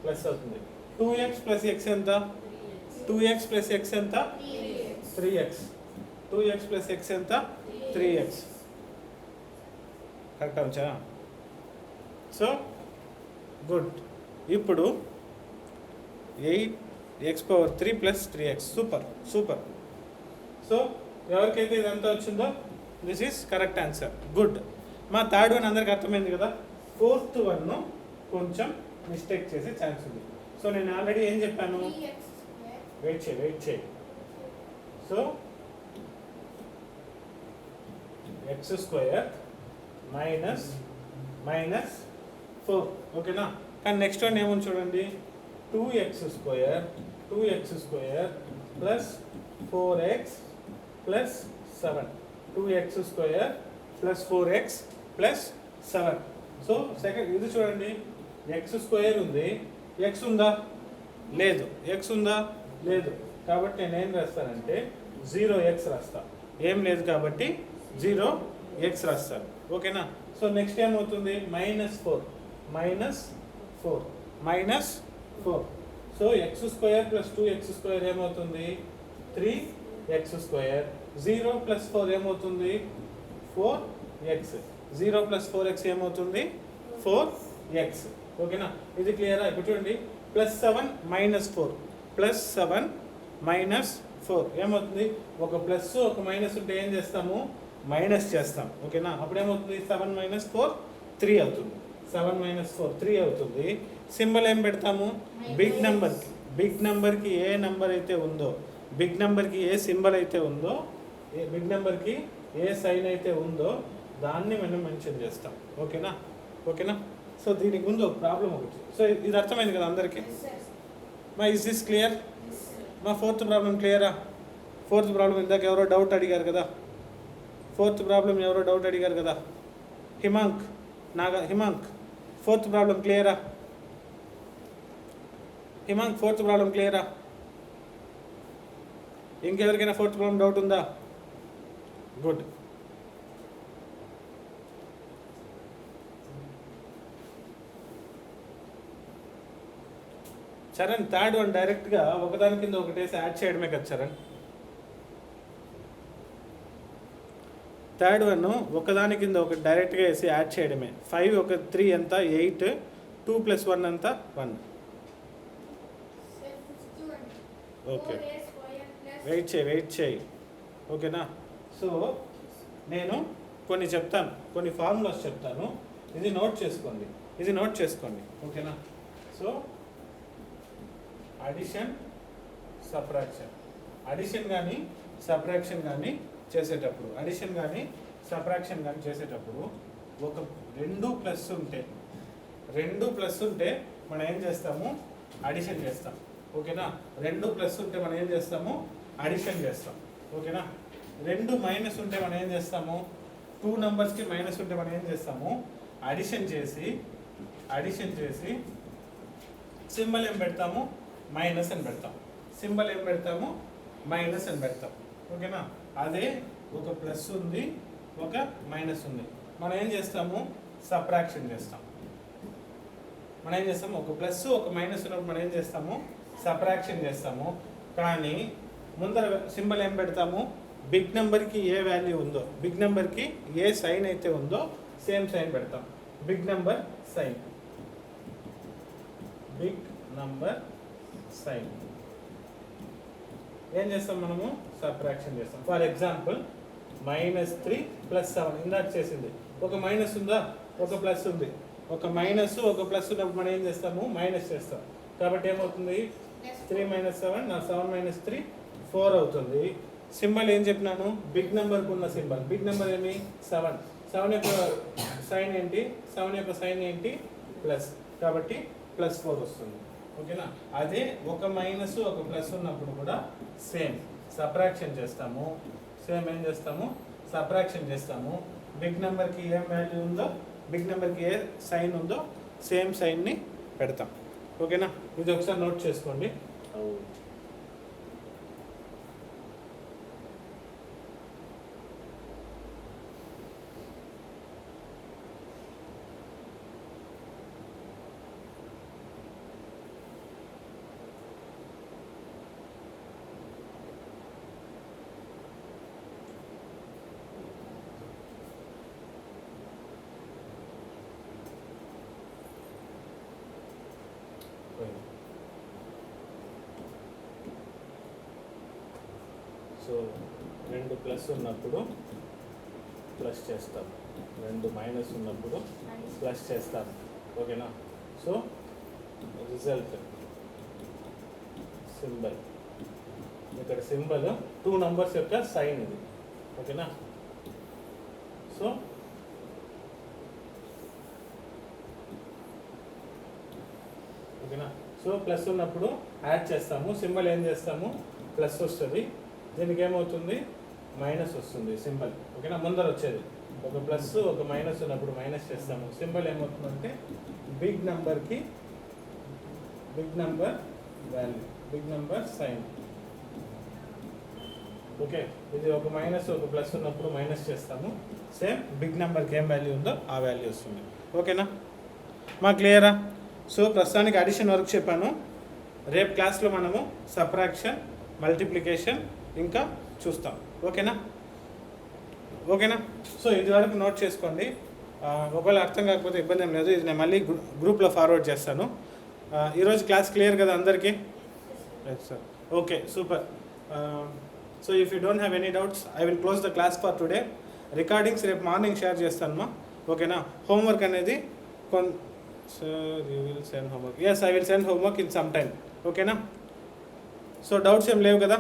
ప్లస్ అవుతుంది. 2x ప్లస్ ఎక్స్ ఎంత? 2x ప్లస్ ఎక్స్ ఎంత? 3x. 2x ప్లస్ ఎక్స్ ఎంత? 3x. కరెక్ట్ అవచ్చా? So good. ఇప్పుడు 8x³ plus 3x. Super. So ఎవరికైతే ఇదంతా వచ్చిందో this is correct answer. Good. మా థర్డ్ వన్ అందరికి అర్థమైంది కదా. ఫోర్త్ వన్ కొంచెం మిస్టేక్ చేసే ఛాన్స్ ఉంది. సో నేను ఆల్రెడీ ఏం చెప్పాను, 3x square. వెయిట్ చేయి. సో x² మైనస్ 4 ఓకేనా. కానీ నెక్స్ట్ వన్ ఏముంది చూడండి, 2x² plus 4x plus 7. 2x² plus 4x plus 7. So second ఇది చూడండి, x² ఉంది, x ఉందా? లేదు. x ఉందా? లేదు. కాబట్టి నేను ఏం రాస్తానంటే 0x రాస్తా. ఏం లేదు కాబట్టి 0x రాస్తాను. ఓకేనా. సో నెక్స్ట్ ఏమవుతుంది, -4 సో x² ప్లస్ 2x² ఏమవుతుంది 3x². 0 ప్లస్ 4 ఏమవుతుంది 4x. 0 ప్లస్ 4x ఏమవుతుంది 4x. ఓకేనా. ఇది క్లియరా? ఇప్పుడు చూడండి, +7 -4 +7 -4 ఏమవుతుంది, ఒక ప్లస్ ఒక మైనస్ ఉంటే ఏం చేస్తాము, మైనస్ చేస్తాం. ఓకేనా. అప్పుడు ఏమవుతుంది 7 - 4 3 అవుతుంది. 7 - 4 3 అవుతుంది. సింబల్ ఏం పెడతాము, బిగ్ నెంబర్కి ఏ నెంబర్ అయితే ఉందో, బిగ్ నెంబర్కి ఏ సింబల్ అయితే ఉందో, బిగ్ నెంబర్కి ఏ సైన్ అయితే ఉందో దాన్ని మనం మెన్షన్ చేస్తాం. ఓకేనా. సో దీనికి ముందు ఒక ప్రాబ్లం ఒకటి. సో ఇది అర్థమైంది కదా అందరికీ? మా ఇస్ దిస్ క్లియర్? మా ఫోర్త్ ప్రాబ్లం క్లియరా? ఫోర్త్ ప్రాబ్లం ఇందాక ఎవరో డౌట్ అడిగారు కదా, హిమాంక్ ఫోర్త్ ప్రాబ్లం క్లియరా? ఫోర్త్ ప్రాబ్లం క్లియరా? ఇంకెవరికైనా ఫోర్త్ ప్రాబ్లం డౌట్ ఉందా? గుడ్. చరణ్ థర్డ్ వన్ డైరెక్ట్గా ఒకదాని కింద ఒకటేసి యాడ్ చేయడమే కదా చరణ్. థర్డ్ వన్ ఒకదాని కింద ఒకటి డైరెక్ట్గా వేసి యాడ్ చేయడమే. 5 ఒక 3 ఎంత 8, 2 + 1 ఎంత 1. ఓకే, వెయిట్ చేయి. ఓకేనా. సో నేను కొన్ని చెప్తాను, కొన్ని ఫార్ములాస్ చెప్తాను, ఇది నోట్ చేసుకోండి. ఓకేనా. సో అడిషన్ కానీ సబ్ట్రాక్షన్ కానీ చేసేటప్పుడు ఒక 2 ప్లస్ ఉంటే మనం ఏం చేస్తాము, అడిషన్ చేస్తాం. ఓకేనా. 2 ప్లస్ ఉంటే మనం ఏం చేస్తాము, అడిషన్ చేస్తాం. ఓకేనా. 2 మైనస్ ఉంటే మనం ఏం చేస్తాము, 2 నెంబర్స్కి మైనస్ ఉంటే మనం ఏం చేస్తాము, అడిషన్ చేసి సింబల్ ఏం పెడతాము, మైనస్ అని పెడతాం. ఓకేనా. అదే ఒక ప్లస్ ఉంది, ఒక మైనస్ ఉంది, మనం ఏం చేస్తాము, సబ్ట్రాక్షన్ చేస్తాం. ఒక ప్లస్ ఒక మైనస్ ఉన్నప్పుడు మనం ఏం చేస్తాము, సబ్ట్రాక్షన్ చేస్తాము. కానీ ముందర సింబల్ ఏం పెడతాము, బిగ్ నెంబర్కి ఏ వాల్యూ ఉందో, బిగ్ నెంబర్కి ఏ సైన్ అయితే ఉందో సేమ్ సైన్ పెడతాం. బిగ్ నెంబర్ సైన్ ఏం చేస్తాం, మనము సబ్ట్రాక్షన్ చేస్తాం. ఫర్ ఎగ్జాంపుల్ -3 + 7 ఇందాక చేసింది, ఒక మైనస్ ఉందా, ఒక ప్లస్ ఉంది. ఒక మైనస్ ఒక ప్లస్ ఉన్నప్పుడు మనం ఏం చేస్తాము, మైనస్ చేస్తాం. కాబట్టి ఏమవుతుంది 3 - 7 7 - 3 4 అవుతుంది. సింబల్ ఏం చెప్పినాను, బిగ్ నెంబర్కి ఉన్న సింబల్, బిగ్ నెంబర్ ఏమి 7. 7 యొక్క సైన్ ఏంటి, ప్లస్. కాబట్టి +4 వస్తుంది. ఓకేనా. అదే ఒక మైనస్ ఒక ప్లస్ ఉన్నప్పుడు కూడా సేమ్ సబ్ట్రాక్షన్ చేస్తాము. బిగ్ నెంబర్కి ఏం వాల్యూ ఉందో, బిగ్ నెంబర్కి ఏ సైన్ ఉందో సేమ్ సైన్ని పెడతాం. ఓకేనా, ఇది ఒకసారి నోట్ చేసుకోండి. సో 2 ప్లస్ ఉన్నప్పుడు ప్లస్ చేస్తాం, 2 మైనస్ ఉన్నప్పుడు ప్లస్ చేస్తాం. ఓకేనా, సో రిజల్ట్ సింబల్, ఇక్కడ సింబల్ 2 నంబర్స్ యొక్క సైన్ ఇది. ఓకేనా, సో ఓకేనా, సో ప్లస్ ఉన్నప్పుడు యాడ్ చేస్తాము, సింబల్ ఏం చేస్తాము, ప్లస్ వస్తుంది, దీనికి ఏమవుతుంది, మైనస్ వస్తుంది సింబల్. ఓకేనా, ముందర వచ్చేది ఒక ప్లస్ ఒక మైనస్ ఉన్నప్పుడు మైనస్ చేస్తాము, సింబల్ ఏమవుతుందంటే బిగ్ నెంబర్కి big number value, big number sign. Okay, ఇది ఒక మైనస్ ఒక ప్లస్ ఉన్నప్పుడు మైనస్ చేస్తాము, సేమ్ బిగ్ నెంబర్కి ఏం వాల్యూ ఉందో ఆ వాల్యూ వస్తుంది. ఓకేనా, మా క్లియరా? సో ప్రస్తుతానికి అడిషన్ వరకు చెప్పాను. రేపు క్లాస్లో మనము సబ్ట్రాక్షన్, మల్టిప్లికేషన్ ఇంకా చూస్తాం. ఓకేనా, ఓకేనా. సో ఇది వరకు నోట్ చేసుకోండి. ఒకవేళ అర్థం కాకపోతే ఇబ్బంది ఏం లేదు, ఇది నేను మళ్ళీ గ్రూప్లో ఫార్వర్డ్ చేస్తాను. ఈరోజు క్లాస్ క్లియర్ కదా అందరికీ? Yes sir. Okay, super. So if you don't have any doubts I will close the class for today. Recordings రేపు మార్నింగ్ షేర్ చేస్తానమ్మా. ఓకేనా, హోంవర్క్ అనేది sir you will send homework. Yes, I will send homework in some time. ఓకేనా, సో డౌట్స్ ఏం లేవు కదా?